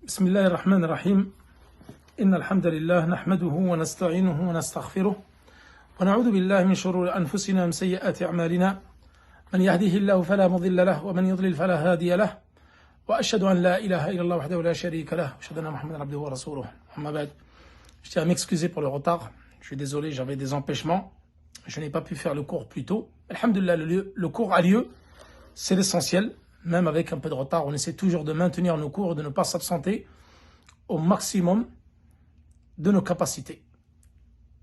بسم الله الرحمن الرحيم إن الحمد لله نحمده ونستعينه ونستغفره ونعوذ بالله من شرور أنفسنا ومن سيئات أعمالنا من يهده الله فلا مضل له ومن يضلل فلا هادي له وأشهد أن لا إله إلا الله وحده لا شريك له وأشهد أن محمدا عبده ورسوله أما بعد. Je tiens à m'excuser pour le retard, je suis désolé, j'avais des empêchements, je n'ai pas pu faire le cours plus tôt. Alhamdulillah, le cours a lieu, c'est l'essentiel. Même avec un peu de retard, on essaie toujours de maintenir nos cours, de ne pas s'absenter au maximum de nos capacités.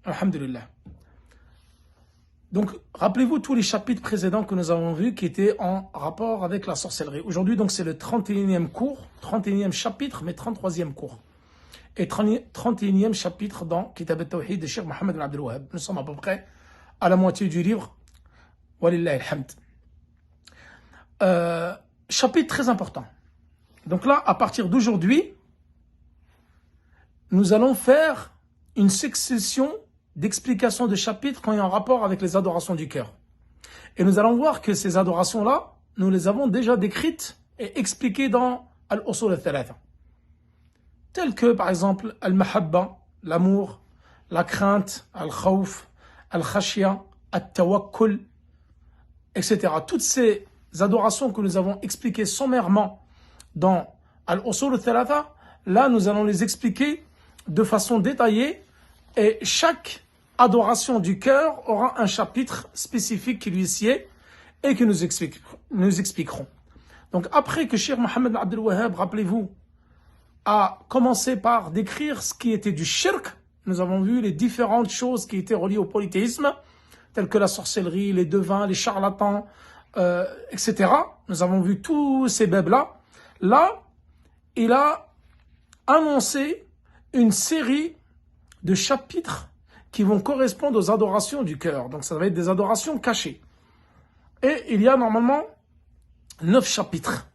Alhamdulillah. Donc, rappelez-vous tous les chapitres précédents que nous avons vus qui étaient en rapport avec la sorcellerie. Aujourd'hui, donc, c'est le 31e cours, 31e chapitre, mais 33e cours. Et 31e chapitre dans Kitab al-Tawhid de Cheikh Mohammed ibn Abdul Wahhab. Nous sommes à peu près à la moitié du livre. Walillahi alhamd. Chapitre très important. Donc là, à partir d'aujourd'hui, nous allons faire une succession d'explications de chapitres qui ont un rapport avec les adorations du cœur. Et nous allons voir que ces adorations-là, nous les avons déjà décrites et expliquées dans Al-Usul al-Thalatha. Telles que, par exemple, Al-Mahabba, l'amour, la crainte, Al-Khawf, Al-Khashya, Al-Tawakkul, etc. Toutes ces adorations que nous avons expliquées sommairement dans Al-Usul al-Thalatha, là nous allons les expliquer de façon détaillée et chaque adoration du cœur aura un chapitre spécifique qui lui sied et que nous expliquerons. Donc après que Cheikh Mohammed Abdul Wahhab, rappelez-vous, a commencé par décrire ce qui était du shirk, nous avons vu les différentes choses qui étaient reliées au polythéisme, telles que la sorcellerie, les devins, les charlatans, etc. Nous avons vu tous ces bèbes-là. Là, il a annoncé une série de chapitres qui vont correspondre aux adorations du cœur. Donc ça va être des adorations cachées. Et il y a normalement 9 chapitres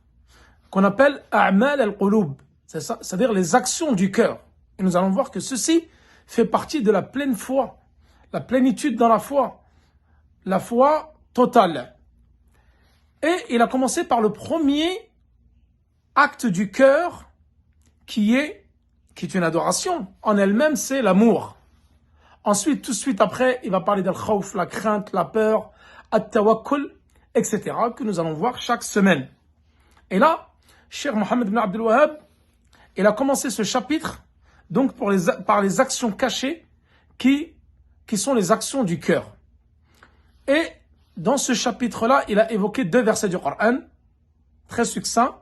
qu'on appelle A'mal al-Qulub, c'est-à-dire les actions du cœur. Et nous allons voir que ceci fait partie de la pleine foi, la plénitude dans la foi totale. Et il a commencé par le premier acte du cœur qui est une adoration. En elle-même, c'est l'amour. Ensuite, tout de suite après, il va parler d'al-khawf, la crainte, la peur, at-tawakkul, etc. que nous allons voir chaque semaine. Et là, Cheikh Mohammed ibn Abdul Wahhab, il a commencé ce chapitre donc par les actions cachées qui sont les actions du cœur. Et dans ce chapitre-là, il a évoqué 2 versets du Coran, très succincts,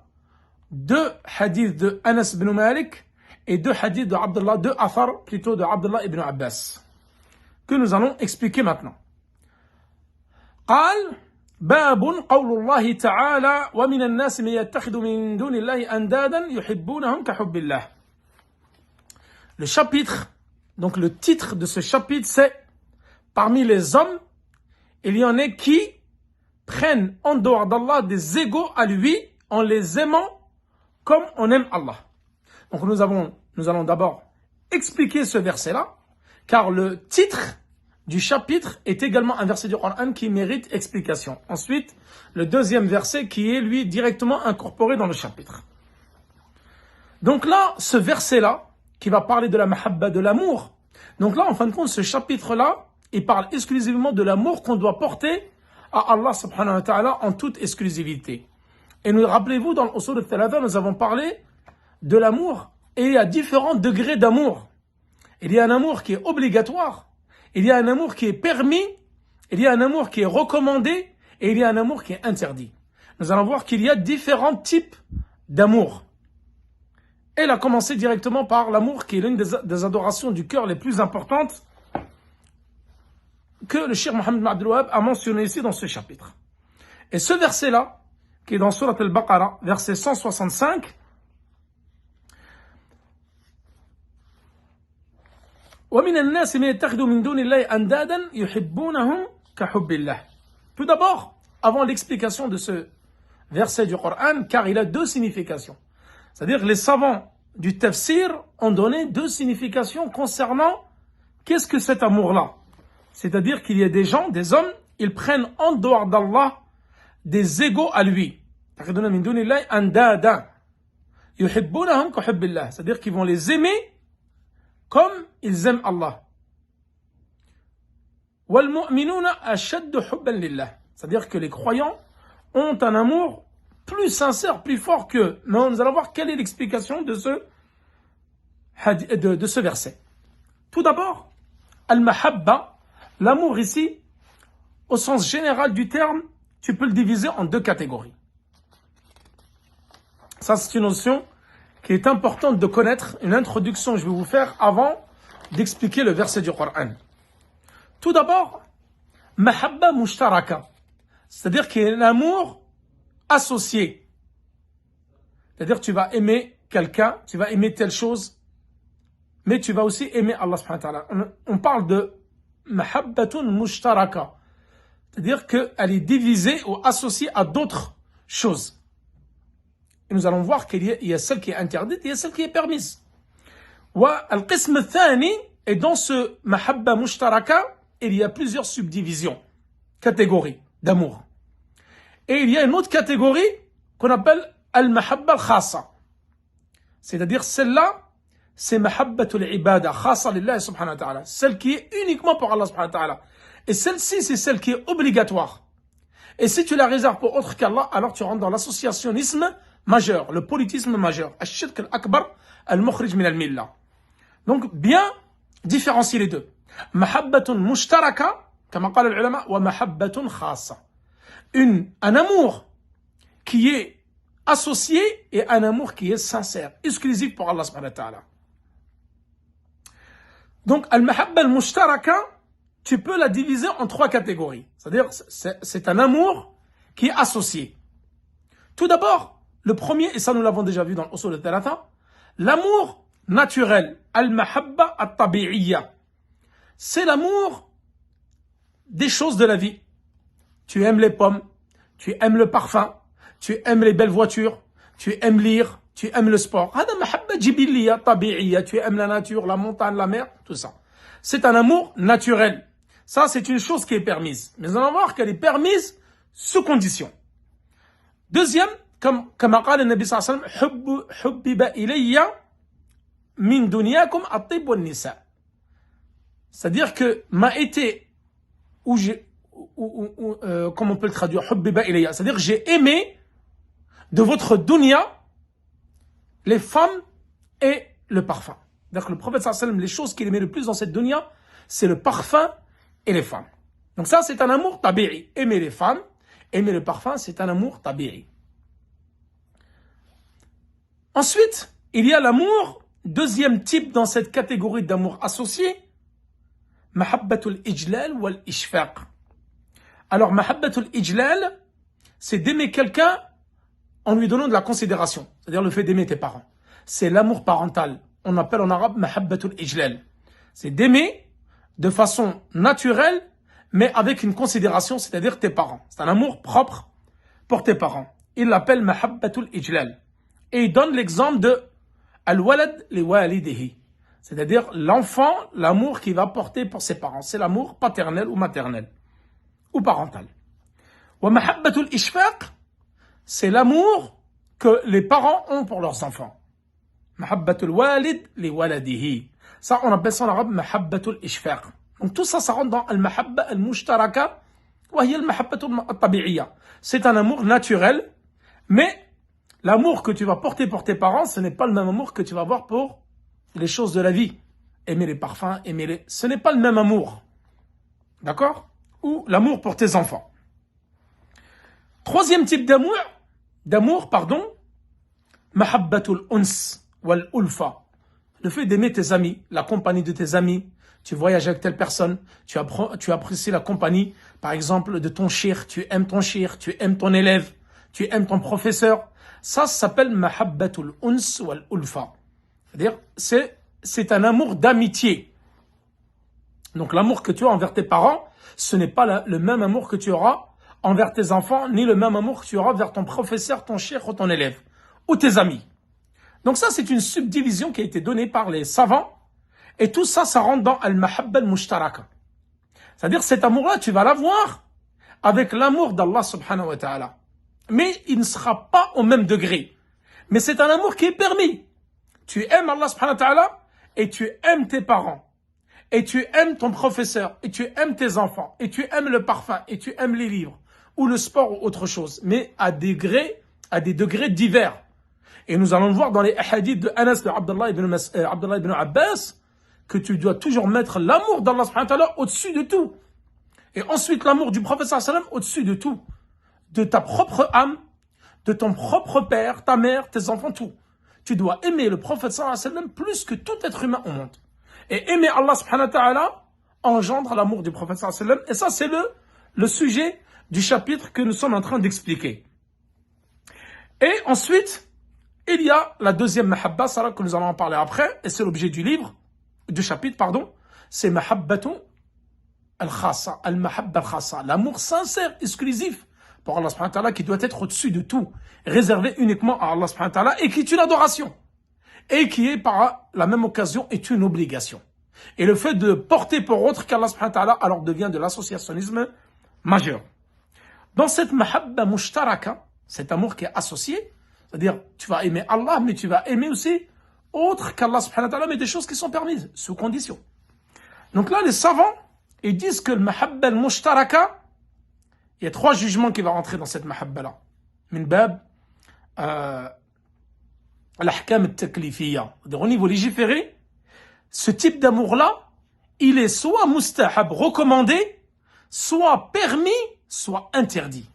2 hadiths de Anas ibn Malik et 2 hadiths de Abdullah, 2 athar plutôt de Abdullah ibn Abbas, que nous allons expliquer maintenant. قال باب قول الله تعالى ومن الناس من يتخذ من دون الله أندادا يحبونهم كحب الله. Le chapitre, donc le titre de ce chapitre, c'est parmi les hommes, il y en a qui prennent en dehors d'Allah des égaux à lui en les aimant comme on aime Allah. Donc nous allons d'abord expliquer ce verset-là, car le titre du chapitre est également un verset du Coran qui mérite explication. Ensuite, le deuxième verset qui est lui directement incorporé dans le chapitre. Donc là, ce verset-là, qui va parler de la mahabba, de l'amour. Donc là, en fin de compte, ce chapitre-là, il parle exclusivement de l'amour qu'on doit porter à Allah subhanahu wa ta'ala en toute exclusivité. Et nous rappelez-vous, dans l'Usul al-Thalatha, nous avons parlé de l'amour. Et il y a différents degrés d'amour. Il y a un amour qui est obligatoire. Il y a un amour qui est permis. Il y a un amour qui est recommandé. Et il y a un amour qui est interdit. Nous allons voir qu'il y a différents types d'amour. Et il a commencé directement par l'amour qui est l'une des adorations du cœur les plus importantes que le Cheikh Mohammed ibn Abdul Wahhab a mentionné ici dans ce chapitre. Et ce verset-là, qui est dans Surat al-Baqarah, verset 165, وَمِنَ النَّاسِ مَن يَتَّخِذُ مِن دُونِ اللَّهِ أَندَادًا يُحِبُّونَهُم كَحُبِّ اللَّهِ. Tout d'abord, avant l'explication de ce verset du Coran, car il a 2 significations. C'est-à-dire les savants du tafsir ont donné 2 significations concernant qu'est-ce que cet amour-là. C'est-à-dire qu'il y a des gens, des hommes, ils prennent en dehors d'Allah des égaux à lui. يحبونهم كحب الله. C'est-à-dire qu'ils vont les aimer comme ils aiment Allah. والمؤمنون أشد حبا لله. C'est-à-dire que les croyants ont un amour plus sincère, plus fort qu'eux. Mais nous allons voir quelle est l'explication de ce verset. Tout d'abord, al-mahabba, l'amour ici, au sens général du terme, tu peux le diviser en deux catégories. Ça, c'est une notion qui est importante de connaître, une introduction que je vais vous faire avant d'expliquer le verset du Coran. Tout d'abord, mahabba mushtaraka, c'est-à-dire qu'il y a un amour associé. C'est-à-dire que tu vas aimer quelqu'un, tu vas aimer telle chose, mais tu vas aussi aimer Allah subhanahu wa ta'ala. On parle de mahabbatun mushtaraka, c'est-à-dire qu'elle est divisée ou associée à d'autres choses. Et nous allons voir qu'il y a celle qui est interdite et il y a celle qui est permise. Al-qism al-thani, et dans ce mahabba mushtaraka, il y a plusieurs subdivisions, catégories d'amour. Et il y a une autre catégorie qu'on appelle al-mahabba al-khassa. C'est-à-dire celle-là, c'est mahabbatul ibada, khassa lillahi subhanahu wa ta'ala. Celle qui est uniquement pour Allah subhanahu wa ta'ala. Et celle-ci, c'est celle qui est obligatoire. Et si tu la réserves pour autre qu'Allah, alors tu rentres dans l'associationnisme majeur, le polythéisme majeur. Al-shirk al-akbar, al-mukhrij min al-millah. Donc, bien différencier les deux. Mahabbatun mushtaraka, comme قال العلماء, wa mahabbatun khassa. Un amour qui est associé et un amour qui est sincère, exclusif pour Allah subhanahu wa ta'ala. Donc, al-mahabba al-mushtaraka, tu peux la diviser en trois catégories. C'est-à-dire, c'est un amour qui est associé. Tout d'abord, le premier, et ça nous l'avons déjà vu dans l'usul al-thalatha, l'amour naturel, al-mahabba al-tabi'iyya. C'est l'amour des choses de la vie. Tu aimes les pommes, tu aimes le parfum, tu aimes les belles voitures, tu aimes lire, tu aimes le sport. هذا محبة جبلية طبيعية. Tu aimes la nature, la montagne, la mer, tout ça. C'est un amour naturel. Ça, c'est une chose qui est permise. Mais nous allons voir qu'elle est permise sous condition. Deuxième, comme قال النبي صلى الله عليه وسلم, حبب إلي من دنياكم الطيب والنساء. C'est-à-dire que m'a été, comment on peut le traduire, حبب إلي, c'est-à-dire que j'ai aimé de votre dunya les femmes et le parfum. Donc le prophète sallallahu alayhi wa sallam, les choses qu'il aimait le plus dans cette dunya, c'est le parfum et les femmes. Donc ça, c'est un amour tabi'i. Aimer les femmes, aimer le parfum, c'est un amour tabi'i. Ensuite, il y a l'amour, deuxième type dans cette catégorie d'amour associé, mahabbatul ijlal wal ishfaq. Alors, mahabbatul ijlal, c'est d'aimer quelqu'un en lui donnant de la considération, c'est-à-dire le fait d'aimer tes parents. C'est l'amour parental. On appelle en arabe mahabbatul ijlal. C'est d'aimer de façon naturelle, mais avec une considération, c'est-à-dire tes parents. C'est un amour propre pour tes parents. Il l'appelle mahabbatul ijlal. Et il donne l'exemple de al-walad li walidihi. C'est-à-dire l'enfant, l'amour qu'il va porter pour ses parents. C'est l'amour paternel ou maternel ou parental. Wa mahabbatul ishfaq, c'est l'amour que les parents ont pour leurs enfants. Mahabbatul walid li waladihi. Ça, on appelle ça en arabe mahabbatul ishfaq. Donc tout ça, ça rentre dans al-mahabba al-mushtaraka wa hiya al-mahabbatul tabi'iyya. C'est un amour naturel, mais l'amour que tu vas porter pour tes parents, ce n'est pas le même amour que tu vas avoir pour les choses de la vie. Aimer les parfums, aimer les... Ce n'est pas le même amour. D'accord? Ou l'amour pour tes enfants. Troisième type d'amour, mahabbatul uns wal ulfa. Le fait d'aimer tes amis, la compagnie de tes amis. Tu voyages avec telle personne, tu apprécies la compagnie, par exemple, de ton cheikh, tu aimes ton cheikh, tu aimes ton élève, tu aimes ton professeur. Ça s'appelle mahabbatul uns wal ulfa. C'est-à-dire, c'est un amour d'amitié. Donc l'amour que tu as envers tes parents, ce n'est pas le même amour que tu auras envers tes enfants, ni le même amour que tu auras vers ton professeur, ton cheikh ou ton élève, ou tes amis. Donc ça, c'est une subdivision qui a été donnée par les savants, et tout ça, ça rentre dans al-mahabba al-mushtaraka. C'est-à-dire, cet amour-là, tu vas l'avoir avec l'amour d'Allah subhanahu wa ta'ala. Mais il ne sera pas au même degré. Mais c'est un amour qui est permis. Tu aimes Allah subhanahu wa ta'ala et tu aimes tes parents. Et tu aimes ton professeur. Et tu aimes tes enfants. Et tu aimes le parfum. Et tu aimes les livres. Ou le sport ou autre chose. Mais à des degrés divers. Et nous allons le voir dans les hadiths de Anas, de Abdullah ibn Abbas, que tu dois toujours mettre l'amour d'Allah subhanahu wa ta'ala au-dessus de tout. Et ensuite l'amour du prophète sallallahu alayhi wa sallam au-dessus de tout. De ta propre âme, de ton propre père, ta mère, tes enfants, tout. Tu dois aimer le prophète sallallahu alayhi wa sallam plus que tout être humain au monde. Et aimer Allah subhanahu wa ta'ala engendre l'amour du prophète sallallahu alayhi wa sallam. Et ça c'est le sujet du chapitre que nous sommes en train d'expliquer. Et ensuite, il y a la deuxième mahabba, ça là que nous allons en parler après, et c'est l'objet du chapitre, c'est mahabbatu al-khassa, al-mahabba al-khassa, l'amour sincère, exclusif pour Allah subhanahu wa ta'ala qui doit être au-dessus de tout, réservé uniquement à Allah subhanahu wa ta'ala et qui est une adoration, et qui est par la même occasion est une obligation. Et le fait de porter pour autre qu'Allah subhanahu wa ta'ala alors devient de l'associationnisme majeur. Dans cette mahabba mushtaraka, cet amour qui est associé, c'est-à-dire, tu vas aimer Allah, mais tu vas aimer aussi autre qu'Allah subhanahu wa ta'ala, mais des choses qui sont permises, sous condition. Donc là, les savants, ils disent que le mahabba al-mushtaraka, il y a 3 jugements qui vont rentrer dans cette mahabba-là. Min bab, l'ahkam al-taklifiyya. C'est-à-dire, au niveau légiféré, ce type d'amour-là, il est soit mustahab, recommandé, soit permis, soit interdit.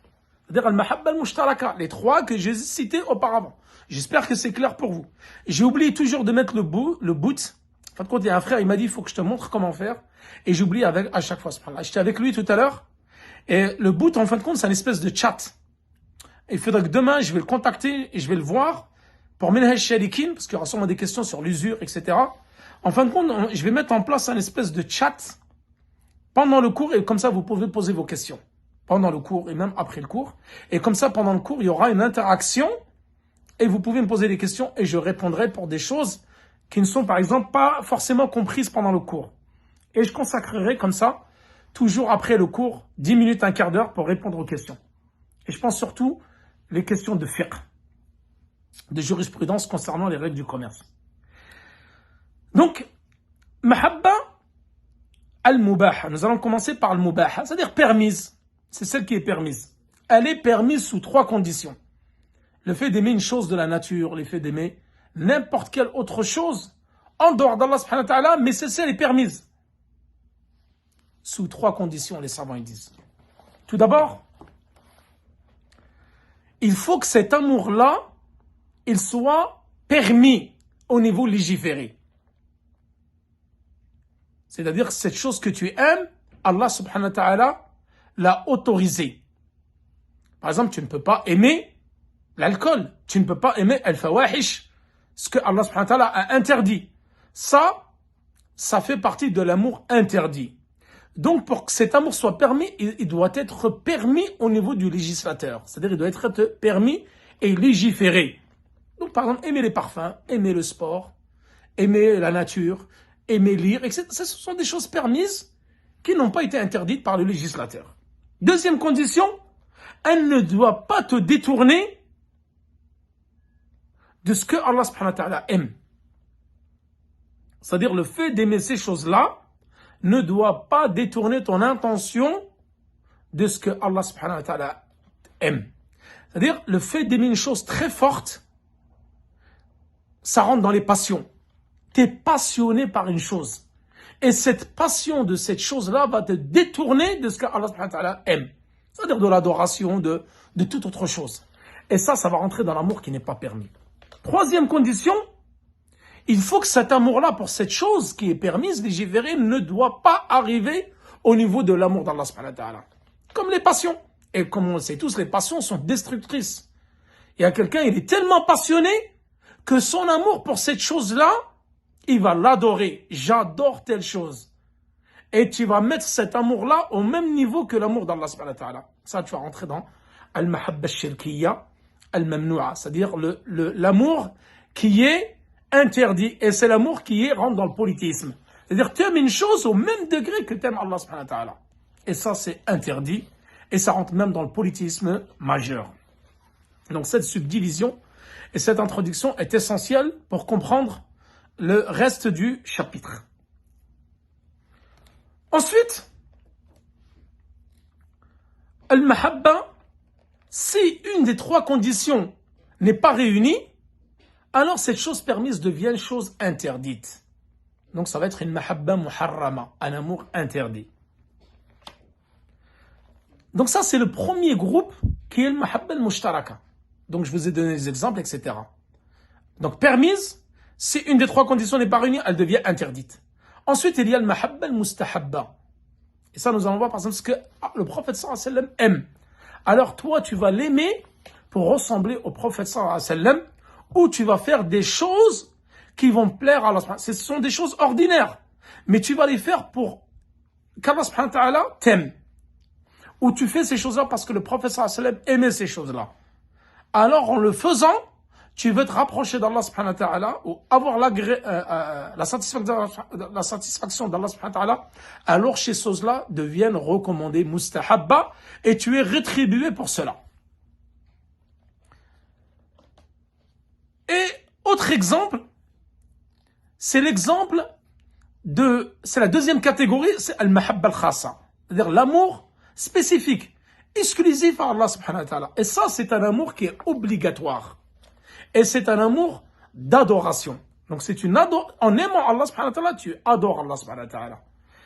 C'est-à-dire al-mahabba al-mushtaraka, les 3 que j'ai cités auparavant. J'espère que c'est clair pour vous. J'ai oublié toujours de mettre le bout. En fin de compte, il y a un frère, il m'a dit, il faut que je te montre comment faire. Et j'oublie à chaque fois. J'étais avec lui tout à l'heure. Et le bout, en fin de compte, c'est une espèce de chat. Il faudrait que demain, je vais le contacter et je vais le voir pour Minhaj Shalikin, parce qu'il y aura sûrement des questions sur l'usure, etc. En fin de compte, je vais mettre en place un espèce de chat pendant le cours et comme ça, vous pouvez poser vos questions. Pendant le cours et même après le cours. Et comme ça, pendant le cours, il y aura une interaction et vous pouvez me poser des questions et je répondrai pour des choses qui ne sont par exemple pas forcément comprises pendant le cours. Et je consacrerai comme ça, toujours après le cours, 10 minutes, un quart d'heure pour répondre aux questions. Et je pense surtout les questions de fiqh, de jurisprudence concernant les règles du commerce. Donc, mahabba al-mubaha. Nous allons commencer par al-mubaha, c'est-à-dire permise. C'est celle qui est permise. Elle est permise sous 3 conditions. Le fait d'aimer une chose de la nature, le fait d'aimer n'importe quelle autre chose en dehors d'Allah subhanahu wa ta'ala, mais celle-ci est permise. Sous 3 conditions, les savants ils disent. Tout d'abord, il faut que cet amour-là, il soit permis au niveau légiféré. C'est-à-dire cette chose que tu aimes, Allah subhanahu wa ta'ala l'a autorisé. Par exemple, tu ne peux pas aimer l'alcool. Tu ne peux pas aimer al-fawahish, ce que Allah subhanahu wa ta'ala a interdit. Ça fait partie de l'amour interdit. Donc, pour que cet amour soit permis, il doit être permis au niveau du législateur. C'est-à-dire, il doit être permis et légiféré. Donc, par exemple, aimer les parfums, aimer le sport, aimer la nature, aimer lire, etc. Ce sont des choses permises qui n'ont pas été interdites par le législateur. Deuxième condition, elle ne doit pas te détourner de ce que Allah subhanahu wa ta'ala aime. C'est-à-dire le fait d'aimer ces choses-là ne doit pas détourner ton intention de ce que Allah subhanahu wa ta'ala aime. C'est-à-dire le fait d'aimer une chose très forte, ça rentre dans les passions. Tu es passionné par une chose. Et cette passion de cette chose-là va te détourner de ce que Allah subhanahu wa ta'ala aime. C'est-à-dire de l'adoration, de toute autre chose. Et ça va rentrer dans l'amour qui n'est pas permis. Troisième condition, il faut que cet amour-là pour cette chose qui est permise, légiférée, ne doit pas arriver au niveau de l'amour d'Allah subhanahu wa ta'ala. Comme les passions. Et comme on le sait tous, les passions sont destructrices. Il y a quelqu'un, il est tellement passionné que son amour pour cette chose-là, il va l'adorer. J'adore telle chose. Et tu vas mettre cet amour-là au même niveau que l'amour d'Allah subhanahu wa ta'ala. Ça, tu vas rentrer dans al-mahabba al-shirkiyya, al-mamnu'a. C'est-à-dire l'amour qui est interdit. Et c'est l'amour qui rentre dans le polythéisme. C'est-à-dire tu aimes une chose au même degré que tu aimes Allah subhanahu wa ta'ala. Et ça, c'est interdit. Et ça rentre même dans le polythéisme majeur. Donc cette subdivision Et cette introduction est essentielle pour comprendre le reste du chapitre. Ensuite, al-mahabba, si une des trois conditions n'est pas réunie, alors cette chose permise devient une chose interdite. Donc ça va être une mahabba muharrama, un amour interdit. Donc ça c'est le premier groupe qui est le mahabba al-mushtaraka. Donc je vous ai donné des exemples, etc. Donc permise, si une des trois conditions n'est pas réunie, elle devient interdite. Ensuite il y a le mahabba al-mustahabba. Et ça nous allons voir par exemple ce que le prophète sallallahu alayhi wa sallam aime. Alors toi tu vas l'aimer pour ressembler au prophète sallallahu alayhi wa sallam, ou tu vas faire des choses qui vont plaire à Allah. Ce sont des choses ordinaires, mais tu vas les faire pour qu'Allah subhanahu wa ta'ala t'aime. Ou tu fais ces choses-là parce que le prophète sallallahu alayhi wa sallam aimait ces choses-là. Alors en le faisant, tu veux te rapprocher d'Allah subhanahu wa ta'ala ou avoir la satisfaction d'Allah subhanahu wa ta'ala, alors ces choses-là deviennent recommandées mustahabba et tu es rétribué pour cela. Et autre exemple, c'est la deuxième catégorie, c'est al-mahabba al-khassa, c'est-à-dire l'amour spécifique, exclusif à Allah subhanahu wa ta'ala. Et ça, c'est un amour qui est obligatoire. Et c'est un amour d'adoration. Donc c'est en aimant Allah subhanahu wa ta'ala, tu adores Allah subhanahu wa ta'ala.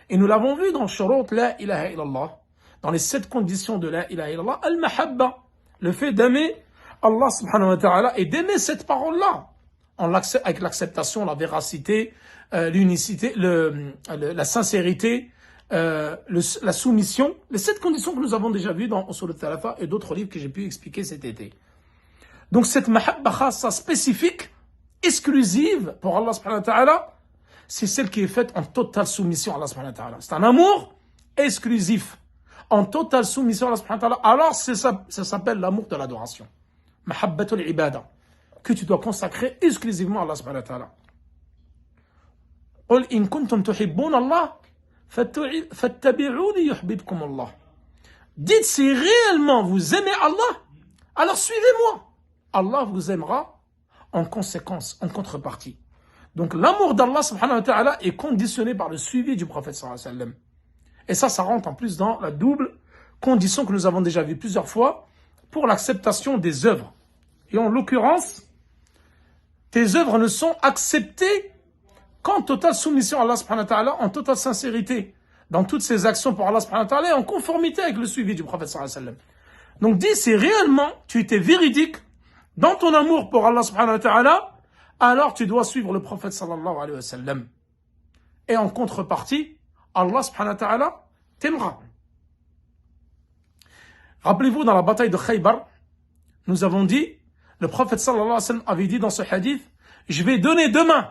Et nous l'avons vu dans Shurut la ilaha illallah, dans les 7 conditions de la ilaha illallah, al-mahabba, le fait d'aimer Allah subhanahu wa ta'ala et d'aimer cette parole-là, avec l'acceptation, la véracité, l'unicité, la sincérité, la soumission, les 7 conditions que nous avons déjà vues dans Usul al-Thalatha et d'autres livres que j'ai pu expliquer cet été. Donc cette mahabba khassa spécifique, exclusive pour Allah subhanahu wa ta'ala, c'est celle qui est faite en totale soumission à Allah subhanahu wa ta'ala. C'est un amour exclusif, en totale soumission à Allah subhanahu wa ta'ala. Alors ça s'appelle l'amour de l'adoration. Mahabbatul ibada, que tu dois consacrer exclusivement à Allah subhanahu wa ta'ala. قل إن كنتم تحبون الله فاتبعوني يحببكم الله. Dites si réellement vous aimez Allah, alors suivez-moi. Allah vous aimera en conséquence, en contrepartie. Donc l'amour d'Allah subhanahu wa ta'ala est conditionné par le suivi du prophète sallallahu alayhi wa sallam. Et ça rentre en plus dans la double condition que nous avons déjà vue plusieurs fois pour l'acceptation des œuvres. Et en l'occurrence, tes œuvres ne sont acceptées qu'en totale soumission à Allah subhanahu wa ta'ala, en totale sincérité, dans toutes ces actions pour Allah subhanahu wa ta'ala, et en conformité avec le suivi du prophète sallallahu alayhi wa sallam. Donc dis, si réellement tu étais véridique dans ton amour pour Allah subhanahu wa ta'ala, alors tu dois suivre le prophète sallallahu alayhi wa sallam. Et en contrepartie, Allah subhanahu wa ta'ala t'aimera. Rappelez-vous, dans la bataille de Khaybar, nous avons dit, le prophète sallallahu alayhi wa sallam avait dit dans ce hadith, je vais donner demain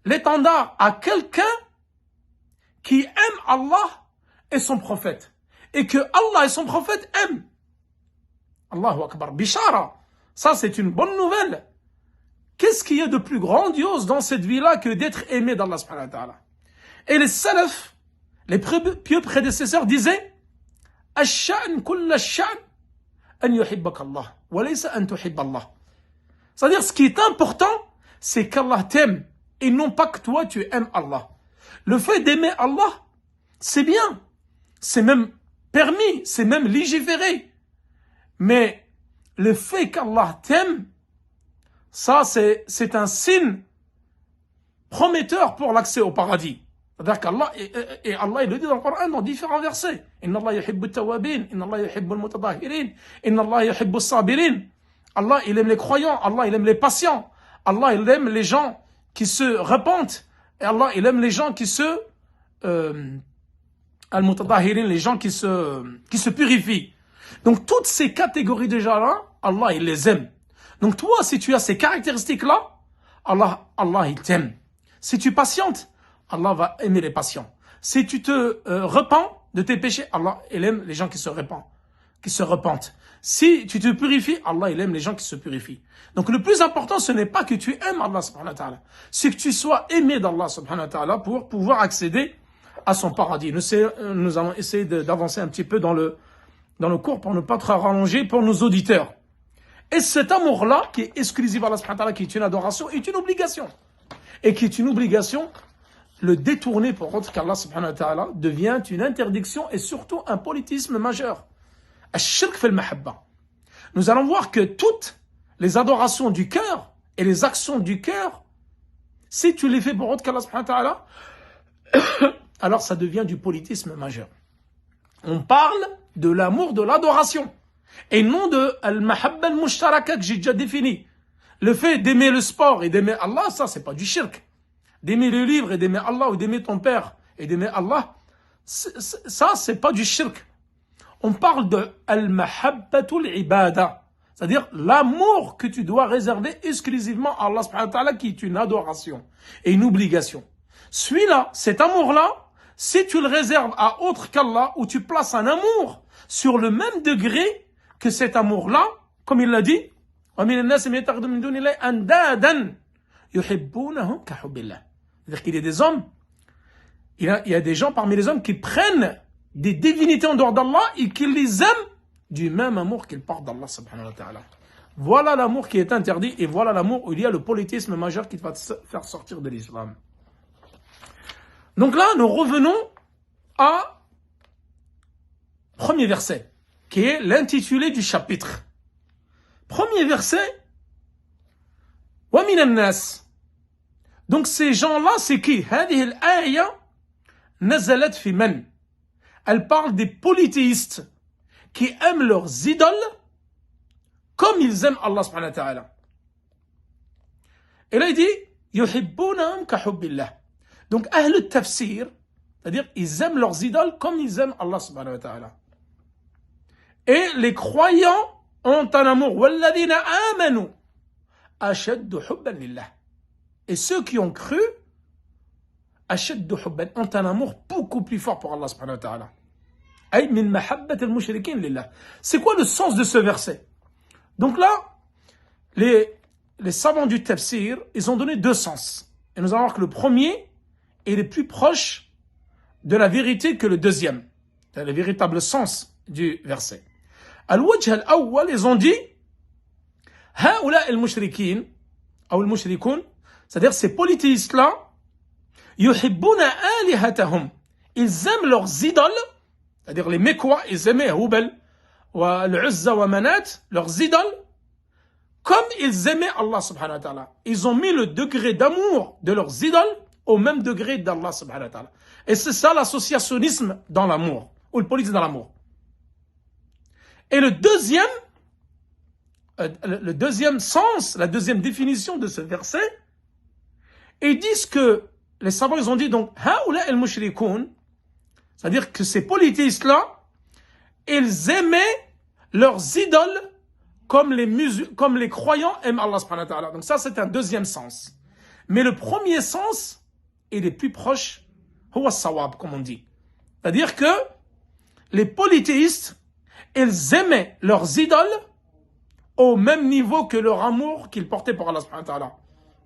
l'étendard à quelqu'un qui aime Allah et son prophète. Et que Allah et son prophète aiment. Allahu Akbar. Bishara. Ça, c'est une bonne nouvelle. Qu'est-ce qu'il y a de plus grandiose dans cette vie-là que d'être aimé d'Allah subhanahu wa ta'ala? Et les salafs, les pieux prédécesseurs disaient, Ash-sha'n kulla ash-sha'n an yuhibbaka Allah, wa laysa an tuhibba Allah. C'est-à-dire, ce qui est important, c'est qu'Allah t'aime, et non pas que toi, tu aimes Allah. Le fait d'aimer Allah, c'est bien. C'est même permis, c'est même légiféré. Mais le fait qu'Allah t'aime, ça c'est un signe prometteur pour l'accès au paradis. C'est-à-dire qu'Allah, et Allah il le dit dans le Coran dans différents versets. Inna Allah yuhibbu at-tawwabin, inna Allah yuhibbu al-mutatahhirin, inna Allah yuhibbu as-sabirin. Allah il aime les croyants, Allah il aime les patients, Allah il aime les gens qui se repentent, et Allah il aime les gens qui se al-mutatahhirin, les gens qui se purifient. Donc toutes ces catégories déjà là, Allah il les aime. Donc toi, si tu as ces caractéristiques-là, Allah il t'aime. Si tu patientes, Allah va aimer les patients. Si tu te repens de tes péchés, Allah il aime les gens qui se repentent. Si tu te purifies, Allah il aime les gens qui se purifient. Donc le plus important, ce n'est pas que tu aimes Allah subhanahu wa ta'ala, c'est que tu sois aimé d'Allah subhanahu wa ta'ala pour pouvoir accéder à son paradis. Nous allons essayer d'avancer un petit peu dans le cours pour ne pas trop rallonger pour nos auditeurs. Et cet amour-là, qui est exclusif à Allah subhanahu wa ta'ala, qui est une adoration, est une obligation. Et qui est une obligation, le détourner pour autre qu'Allah subhanahu wa ta'ala devient une interdiction et surtout un politisme majeur. Ash-shirk fil mahabba. Nous allons voir que toutes les adorations du cœur et les actions du cœur, si tu les fais pour autre qu'Allah subhanahu wa ta'ala, alors ça devient du politisme majeur. On parle de l'amour de l'adoration et non de al-mahabba al-mushtaraka que j'ai déjà défini. Le fait d'aimer le sport et d'aimer Allah, ça c'est pas du shirk. D'aimer le livre et d'aimer Allah ou d'aimer ton père et d'aimer Allah, ça c'est pas du shirk. On parle de al-mahabbatul ibada, c'est-à-dire l'amour que tu dois réserver exclusivement à Allah subhanahu wa ta'ala, qui est une adoration et une obligation. Celui-là, cet amour-là, si tu le réserves à autre qu'Allah, ou tu places un amour sur le même degré que cet amour-là, comme il l'a dit, c'est-à-dire qu'il y a des hommes, il y a des gens parmi les hommes qui prennent des divinités en dehors d'Allah et qui les aiment du même amour qu'ils portent d'Allah subhanahu wa ta'ala. Voilà l'amour qui est interdit et voilà l'amour où il y a le politisme majeur qui va te faire sortir de l'islam. Donc là, nous revenons à premier verset, qui est l'intitulé du chapitre. Premier verset, wa minan nas. Donc ces gens-là, c'est qui? هذه الآية نزلت في من? Elle parle des polythéistes qui aiment leurs idoles comme ils aiment Allah subhanahu wa ta'ala. Et là il dit يحبونهم كحب الله. Donc ahl al-tafsir, c'est-à-dire ils aiment leurs idoles comme ils aiment Allah subhanahu wa ta'ala. Et les croyants ont un amour. وَالَّذِينَ آمَنُوا أَشَدُّ حُبًّا لِلَّهِ. Et ceux qui ont cru, أَشَدُّ حُبًّا, ont un amour beaucoup plus fort pour Allah subhanahu wa ta'ala. أي من محبة المشركين لله. C'est quoi le sens de ce verset? Donc là, les savants du tafsir, ils ont donné deux sens. Et nous allons voir que le premier est le plus proche de la vérité que le deuxième. C'est le véritable sens du verset. Al-wajh al-awwal, ils ont dit هؤلاء المشركين أو المشركون, c'est-à-dire ces polythéistes-là, يحبون آلهتهم, ils aiment leurs idoles, c'est-à-dire les Mécois, ils aimaient Hubal, Al-Uzza wa Manat, leurs idoles, comme ils aimaient Allah subhanahu wa ta'ala. Ils ont mis le degré d'amour de leurs idoles au même degré d'Allah subhanahu wa ta'ala. Et c'est ça l'associationnisme dans l'amour, ou le polythéisme dans l'amour. Et le deuxième sens, la deuxième définition de ce verset, ils disent que, les savants, ils ont dit donc, Haoula el-mushrikoun, c'est-à-dire que ces polythéistes-là, ils aimaient leurs idoles comme les croyants aiment Allah subhanahu wa ta'ala. Donc ça, c'est un deuxième sens. Mais le premier sens, il est plus proche, huwa sawab, comme on dit. C'est-à-dire que les polythéistes, ils aimaient leurs idoles au même niveau que leur amour qu'ils portaient pour Allah subhanahu wa ta'ala.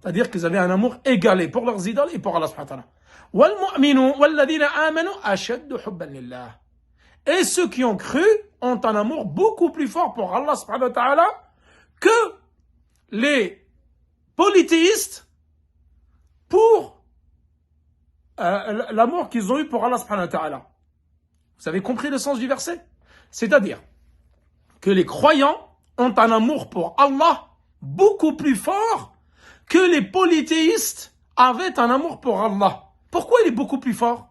C'est-à-dire qu'ils avaient un amour égalé pour leurs idoles et pour Allah subhanahu wa ta'ala. وَالْمُؤْمِنُونَ وَالَّذِينَ آمَنُوا أَشَدُّ حُبًّا لِلَّهِ. Et ceux qui ont cru ont un amour beaucoup plus fort pour Allah subhanahu wa ta'ala que les polythéistes pour l'amour qu'ils ont eu pour Allah subhanahu wa ta'ala. Vous avez compris le sens du verset? C'est-à-dire que les croyants ont un amour pour Allah beaucoup plus fort que les polythéistes avaient un amour pour Allah. Pourquoi il est beaucoup plus fort?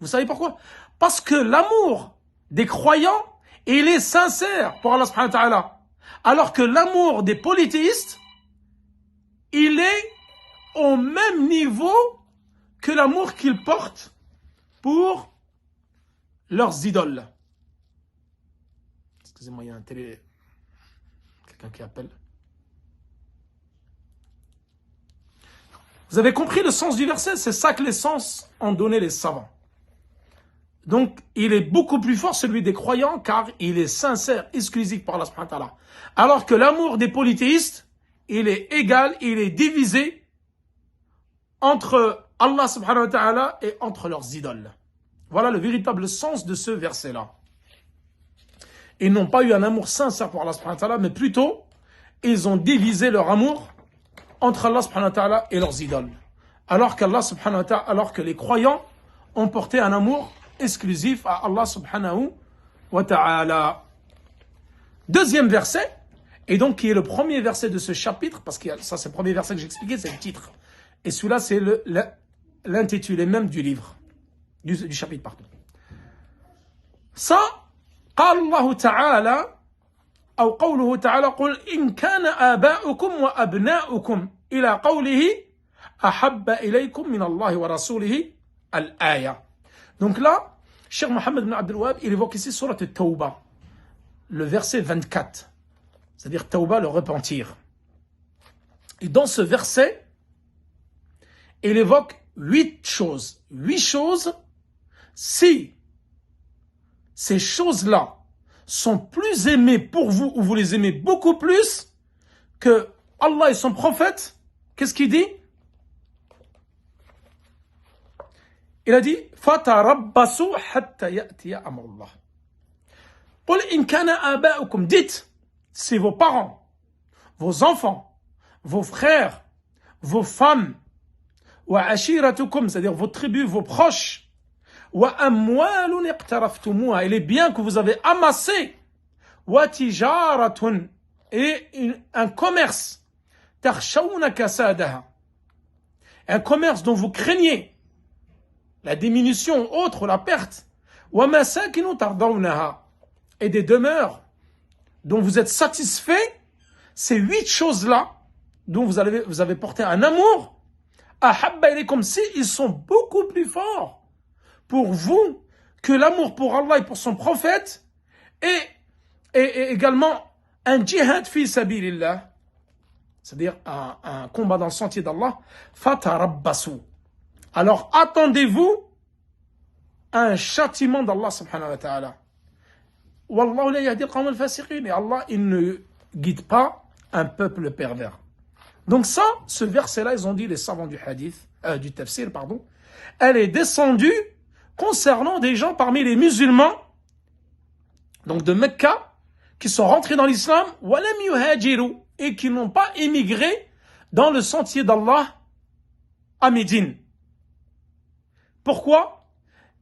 Vous savez pourquoi? Parce que l'amour des croyants, il est sincère pour Allah subhanahu wa ta'ala. Alors que l'amour des polythéistes, il est au même niveau que l'amour qu'ils portent pour leurs idoles. Excusez-moi, il y a quelqu'un qui appelle. Vous avez compris le sens du verset? C'est ça que les sens ont donné les savants. Donc, il est beaucoup plus fort celui des croyants car il est sincère, exclusif par Allah subhanahu wa ta'ala. Alors que l'amour des polythéistes, il est égal, il est divisé entre Allah subhanahu wa ta'ala et entre leurs idoles. Voilà le véritable sens de ce verset-là. Ils n'ont pas eu un amour sincère pour Allah subhanahu wa ta'ala, mais plutôt, ils ont divisé leur amour entre Allah subhanahu wa ta'ala et leurs idoles. Alors que les croyants ont porté un amour exclusif à Allah subhanahu wa ta'ala. Deuxième verset, et donc qui est le premier verset de ce chapitre, parce que ça c'est le premier verset que j'ai expliqué, c'est le titre. Et celui-là c'est l'intitulé même du livre, du chapitre, pardon. Ça, قال الله تعالى أو قوله تعالى قل إن كان آباؤكم وأبناؤكم إلى قوله أحب إليكم من الله ورسوله الآية. Donc là, Cheikh Mohammed bin Abdel Wahhab, il évoque ici Surat al-Tawbah, le verset 24, c'est-à-dire Tawbah, le repentir. Et dans ce verset, il évoque 8 choses. 8 choses, si ces choses-là sont plus aimées pour vous, ou vous les aimez beaucoup plus que Allah et son prophète, qu'est-ce qu'il dit? Il a dit فَتَرَبَّصُوا حَتَّى يَأْتِيَ أَمْرُ اللَّهِ. قُلْ إِنْ كَانَ آبَاؤُكُمْ. Dites, si vos parents, vos enfants, vos frères, vos femmes, وَعَشِيرَتُكُمْ, c'est-à-dire vos tribus, vos proches, وَأَمْوَالٌ اقْتَرَفْتُمُوهَا, et les biens que vous avez amassés, وَتِجَارَةٌ, et un commerce, تَخْشَوْنَ كَسَادَهَا, un commerce dont vous craignez la diminution autre, la perte, وَمَسَاكِنُ تَرْضَوْنَهَا, et des demeures dont vous êtes satisfait, ces 8 choses-là, dont vous avez porté un amour, أَحَبَّ إِلَيْكُمْ, si ils sont beaucoup plus forts pour vous que l'amour pour Allah et pour son prophète, et également un djihad fi sabilillah, c'est-à-dire un combat dans le sentier d'Allah, fatarabbasu. Alors attendez-vous un châtiment d'Allah subhanahu wa ta'ala. Wallahu la yahdi al-qawm al-fasiqin, et Allah il ne guide pas un peuple pervers. Donc ça, ce verset-là, ils ont dit les savants du hadith, du tafsir, pardon, elle est descendue concernant des gens parmi les musulmans, donc de Mecca, qui sont rentrés dans l'islam, walam yuhajiru, et qui n'ont pas émigré dans le sentier d'Allah à Médine. Pourquoi?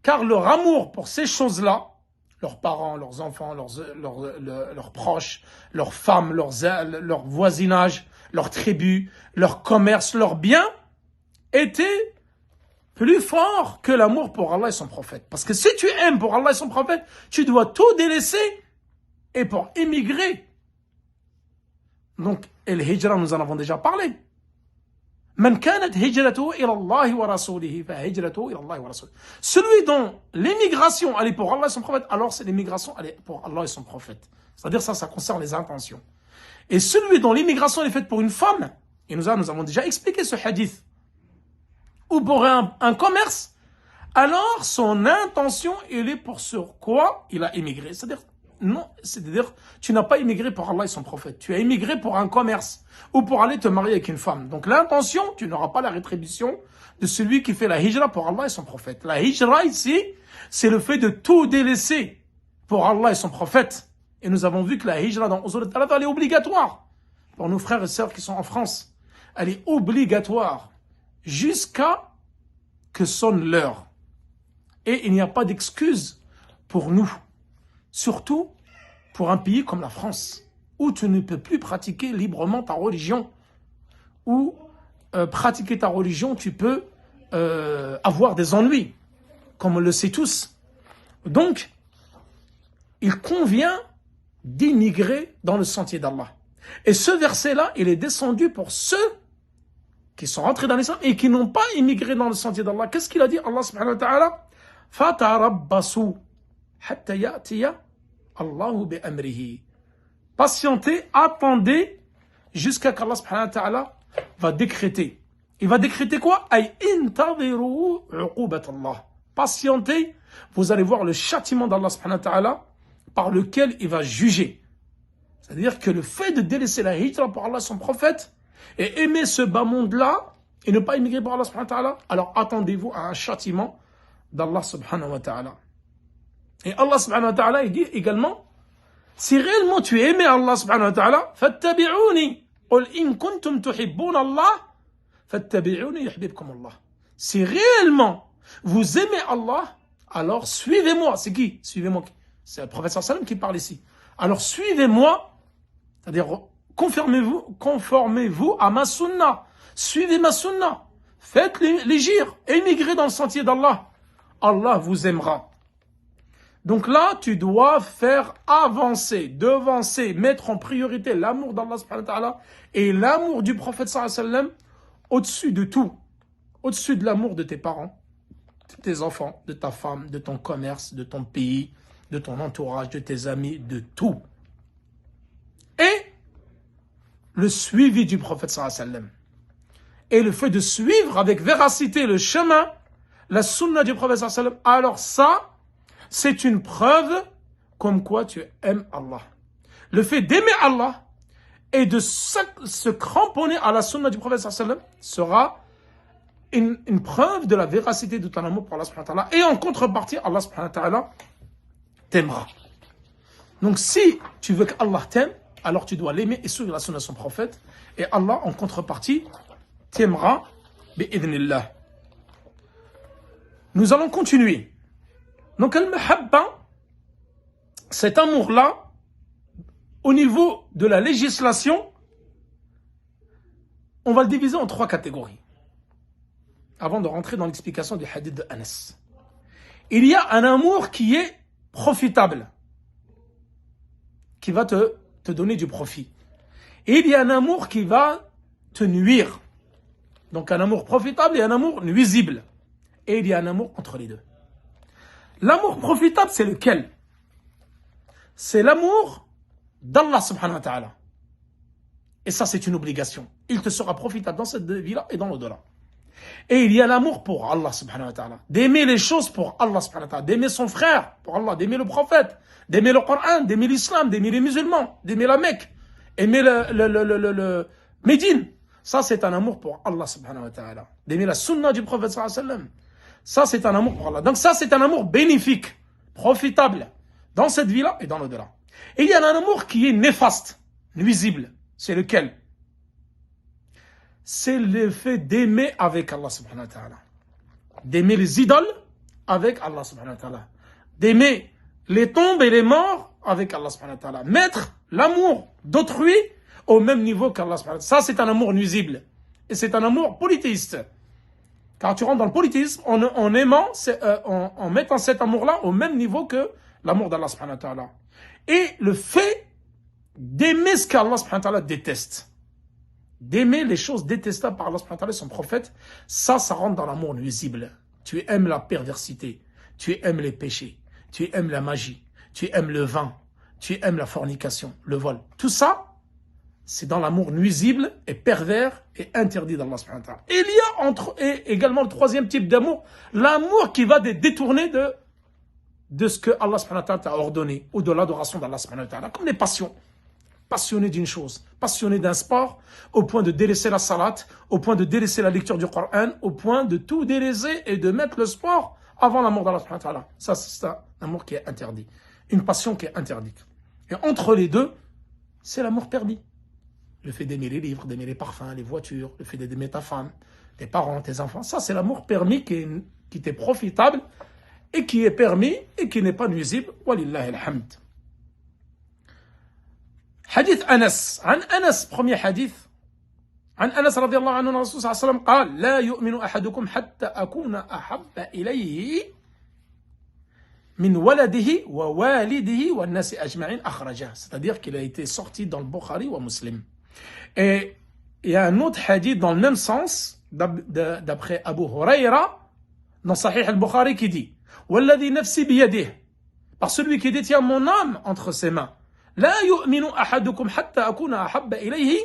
Car leur amour pour ces choses-là, leurs parents, leurs enfants, leurs proches, leurs femmes, leur voisinage, leurs tribus, leur commerce, leurs biens, était plus fort que l'amour pour Allah et son prophète. Parce que si tu aimes pour Allah et son prophète, tu dois tout délaisser et pour émigrer. Donc, le hijra, nous en avons déjà parlé. Man kanat hijratuhu ila Allah wa rasulihi fa hijratuhu ila Allah wa rasulihi. Celui dont l'émigration elle est pour Allah et son prophète, alors c'est l'émigration elle est pour Allah et son prophète. C'est-à-dire ça concerne les intentions. Et celui dont l'émigration est faite pour une femme, et nous avons déjà expliqué ce hadith, ou pour un commerce, alors son intention elle est pour sur quoi il a émigré. C'est-à-dire tu n'as pas émigré pour Allah et son prophète, tu as émigré pour un commerce ou pour aller te marier avec une femme. Donc l'intention, tu n'auras pas la rétribution de celui qui fait la hijra pour Allah et son prophète. La hijra ici, c'est le fait de tout délaisser pour Allah et son prophète. Et nous avons vu que la hijra dans Usul al-Thalatha, elle est obligatoire. Pour nos frères et sœurs qui sont en France, elle est obligatoire jusqu'à que sonne l'heure. Et il n'y a pas d'excuse pour nous. Surtout pour un pays comme la France, où tu ne peux plus pratiquer librement ta religion, où pratiquer ta religion, tu peux avoir des ennuis, comme on le sait tous. Donc, il convient d'immigrer dans le sentier d'Allah. Et ce verset-là, il est descendu pour ceux qui sont rentrés dans l'islam et qui n'ont pas immigré dans le sentier d'Allah. Qu'est-ce qu'il a dit Allah subhanahu wa ta'ala? Fatarabbasu. Patientez, attendez jusqu'à qu'Allah subhanahu wa ta'ala va décréter. Il va décréter quoi? Patientez, vous allez voir le châtiment d'Allah subhanahu wa ta'ala par lequel il va juger. C'est-à-dire que le fait de délaisser la hijra pour Allah et son prophète et aimer ce bas monde-là et ne pas immigrer pour Allah subhanahu wa ta'ala, alors attendez-vous à un châtiment d'Allah subhanahu wa ta'ala. Et Allah subhanahu wa ta'ala, il dit également, Si réellement tu aimais Allah subhanahu wa ta'ala, fattabi'uni. Qul in kuntum tuhibbun Allah, fattabi'uni yuhibbukum Allah. Si réellement vous aimez Allah, alors suivez-moi. C'est qui? Suivez-moi. C'est le prophète sallallahu alayhi wa sallam qui parle ici. Alors suivez-moi, c'est-à-dire conformez-vous à ma sunna. Suivez ma sunna. Faites l'hégire, émigrez dans le sentier d'Allah. Allah vous aimera. Donc là, tu dois faire avancer, devancer, mettre en priorité l'amour d'Allah subhanahu wa ta'ala et l'amour du prophète sallallahu alayhi wa sallam au-dessus de tout. Au-dessus de l'amour de tes parents, de tes enfants, de ta femme, de ton commerce, de ton pays, de ton entourage, de tes amis, de tout. Et le suivi du prophète sallallahu alayhi wa sallam. Et le fait de suivre avec véracité le chemin, la sunna du prophète sallallahu alayhi wa sallam, alors ça, c'est une preuve comme quoi tu aimes Allah. Le fait d'aimer Allah et de se cramponner à la sunna du prophète sallallahu alayhi wa sallam sera une preuve de la véracité de ton amour pour Allah subhanahu wa ta'ala. Et en contrepartie, Allah subhanahu wa ta'ala t'aimera. Donc si tu veux qu'Allah t'aime, alors tu dois l'aimer et suivre la sunna de son prophète. Et Allah, en contrepartie, t'aimera, bi'idhnillah. Nous allons continuer. Donc, al-mahabba, cet amour-là, au niveau de la législation, on va le diviser en 3 catégories. Avant de rentrer dans l'explication du hadith de Anas. Il y a un amour qui est profitable, qui va te donner du profit. Et il y a un amour qui va te nuire. Donc un amour profitable et un amour nuisible. Et il y a un amour entre les deux. L'amour profitable, c'est lequel? C'est l'amour d'Allah subhanahu wa ta'ala. Et ça, c'est une obligation. Il te sera profitable dans cette vie-là et dans l'au-delà. Et il y a l'amour pour Allah subhanahu wa ta'ala. D'aimer les choses pour Allah subhanahu wa ta'ala. D'aimer son frère pour Allah. D'aimer le prophète. D'aimer le Coran. D'aimer l'islam. D'aimer les musulmans. D'aimer la Mecque. Aimer le Médine. Ça, c'est un amour pour Allah subhanahu wa ta'ala. D'aimer la sunna du prophète sallallahu alayhi wa sallam. Ça, c'est un amour pour Allah. Donc ça, c'est un amour bénéfique, profitable, dans cette vie-là et dans l'au-delà. Et il y a un amour qui est néfaste, nuisible. C'est lequel? C'est le fait d'aimer avec Allah subhanahu wa ta'ala. D'aimer les idoles avec Allah subhanahu wa ta'ala. D'aimer les tombes et les morts avec Allah subhanahu wa ta'ala. Mettre l'amour d'autrui au même niveau qu'Allah subhanahu wa ta'ala. Ça, c'est un amour nuisible. Et c'est un amour polythéiste. Car tu rentres dans le polythéisme en mettant cet amour-là au même niveau que l'amour d'Allah subhanahu wa ta'ala. Et le fait d'aimer ce qu'Allah subhanahu wa ta'ala déteste, d'aimer les choses détestables par Allah subhanahu wa ta'ala et son prophète, ça rentre dans l'amour nuisible. Tu aimes la perversité, tu aimes les péchés, tu aimes la magie, tu aimes le vin, tu aimes la fornication, le vol. Tout ça, c'est dans l'amour nuisible et pervers et interdit d'Allah subhanahu wa ta'ala. Et il y a également le troisième type d'amour, l'amour qui va te détourner de ce que Allah subhanahu wa ta'ala t'a ordonné, ou de l'adoration d'Allah subhanahu wa ta'ala, comme les passions. Passionné d'une chose, passionné d'un sport, au point de délaisser la salat, au point de délaisser la lecture du Coran, au point de tout délaisser et de mettre le sport avant l'amour d'Allah subhanahu wa ta'ala. Ça, c'est un amour qui est interdit. Une passion qui est interdite. Et entre les deux, c'est l'amour permis. Le fait d'aimer les livres, d'aimer les parfums, les voitures, le fait d'aimer ta femme, tes parents, tes enfants. Ça, c'est l'amour permis qui t'est profitable et qui est permis et qui n'est pas nuisible. Walillahi alhamd. Hadith Anas. عن أنس premier hadith. عن أنس رضي الله عنه الرسول صلى الله عليه وسلم قال لا يؤمن أحدكم حتى أكون أحب إليه من ولده ووالده والناس أجمعين أخرجه. C'est-à-dire qu'il a été sorti dans le Bukhari ou Muslim. Et il y a un autre hadith dans le même sens, d'après Abu Huraira, dans Sahih al-Bukhari, qui dit وَالَّذِي نَفْسِي بِيَدِهِ, par celui qui détient mon âme entre ses mains, لا يؤمن أحدكم حتى أكون أحب إليه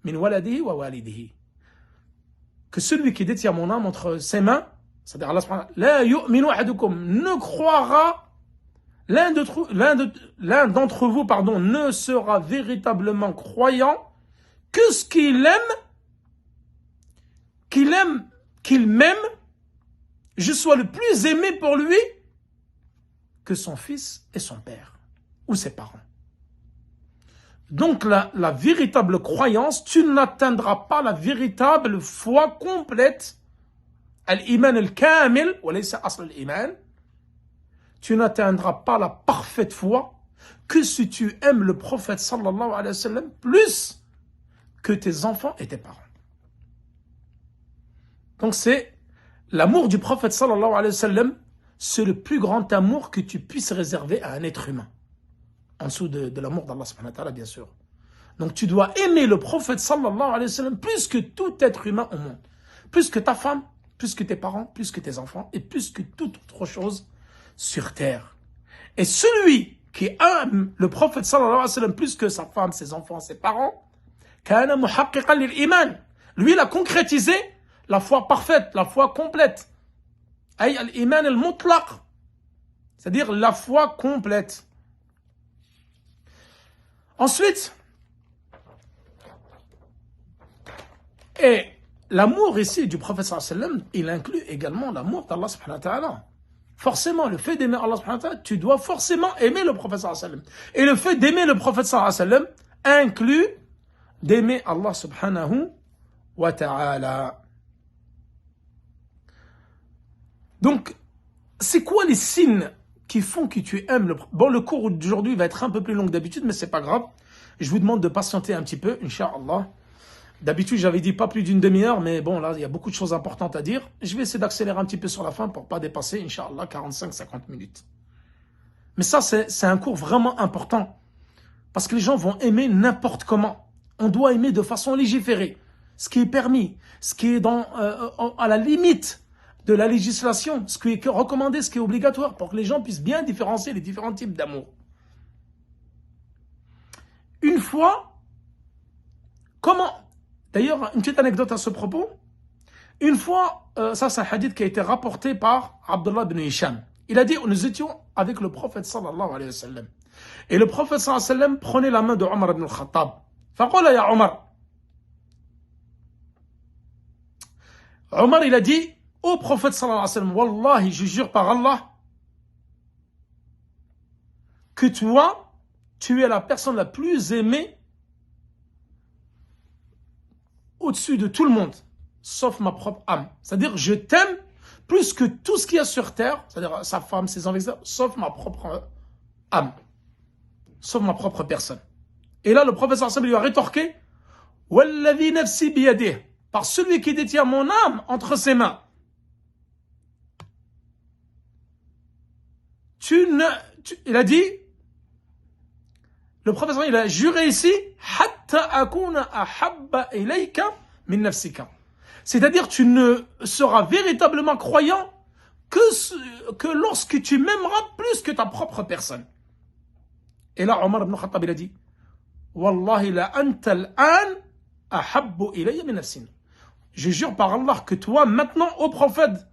من ولده ووالده. Que celui qui détient mon âme entre ses mains, c'est-à-dire Allah subhanahu wa ta'ala, لا يؤمن أحدكم, ne croira, l'un d'entre vous, ne sera véritablement croyant que ce qu'il m'aime, je sois le plus aimé pour lui que son fils et son père, ou ses parents. Donc la véritable croyance, tu n'atteindras pas la véritable foi complète. Al-iman al-kamil, wa laysa asl al-iman. Tu n'atteindras pas la parfaite foi que si tu aimes le prophète sallallahu alayhi wa sallam plus que tes enfants et tes parents. Donc c'est l'amour du prophète sallallahu alayhi wa sallam, c'est le plus grand amour que tu puisses réserver à un être humain. En dessous de l'amour d'Allah subhanahu wa ta'ala, bien sûr. Donc tu dois aimer le prophète sallallahu alayhi wa sallam plus que tout être humain au monde. Plus que ta femme, plus que tes parents, plus que tes enfants et plus que toute autre chose sur terre. Et celui qui aime le prophète sallallahu alayhi wa sallam plus que sa femme, ses enfants, ses parents, kana muhaqqiqan lil iman. Lui, il a concrétisé la foi parfaite, la foi complète. Ay al-iman al-mutlaq. C'est-à-dire la foi complète. Ensuite, et l'amour ici du prophète sallallahu alayhi wa sallam, il inclut également l'amour d'Allah subhanahu wa ta'ala. Forcément, le fait d'aimer Allah subhanahu wa ta'ala, tu dois forcément aimer le prophète sallallahu alayhi wa sallam. Et le fait d'aimer le prophète sallallahu alayhi wa sallam inclut d'aimer Allah subhanahu wa ta'ala. Donc, c'est quoi les signes qui font que tu aimes le... Bon, le cours d'aujourd'hui va être un peu plus long que d'habitude, mais c'est pas grave. Je vous demande de patienter un petit peu, Inch'Allah. D'habitude, j'avais dit pas plus d'une demi-heure, mais bon, là, il y a beaucoup de choses importantes à dire. Je vais essayer d'accélérer un petit peu sur la fin pour pas dépasser, Inch'Allah, 45-50 minutes. Mais ça, c'est un cours vraiment important. Parce que les gens vont aimer n'importe comment. On doit aimer de façon légiférée. Ce qui est permis, ce qui est à la limite de la législation, ce qui est recommandé, ce qui est obligatoire, pour que les gens puissent bien différencier les différents types d'amour. Une fois, d'ailleurs, une petite anecdote à ce propos. Une fois, ça c'est un hadith qui a été rapporté par Abdullah ibn Hisham. Il a dit, nous étions avec le prophète sallallahu alayhi wa sallam. Et le prophète sallallahu alayhi wa sallam prenait la main de Omar ibn al-Khattab. Faqala ya Omar. Omar, il a dit, au prophète sallallahu alayhi wa sallam, Wallahi, je jure par Allah, que toi, tu es la personne la plus aimée au-dessus de tout le monde, sauf ma propre âme. C'est-à-dire, je t'aime plus que tout ce qu'il y a sur terre, c'est-à-dire sa femme, ses enfants, sauf ma propre âme, sauf ma propre personne. Et là, le prophète sallallahu alayhi wa sallam lui a rétorqué, Walladhi nafsi biyadih, par celui qui détient mon âme entre ses mains. Il a dit, le prophète il a juré ici, hatta akuna ahabba ilayka min nafsika. C'est-à-dire, tu ne seras véritablement croyant que lorsque tu m'aimeras plus que ta propre personne. Et là, Omar ibn Khattab, il a dit, Wallahi la anta al-an ahabbu ilayya min nafsina. Je jure par Allah que toi, maintenant, ô prophète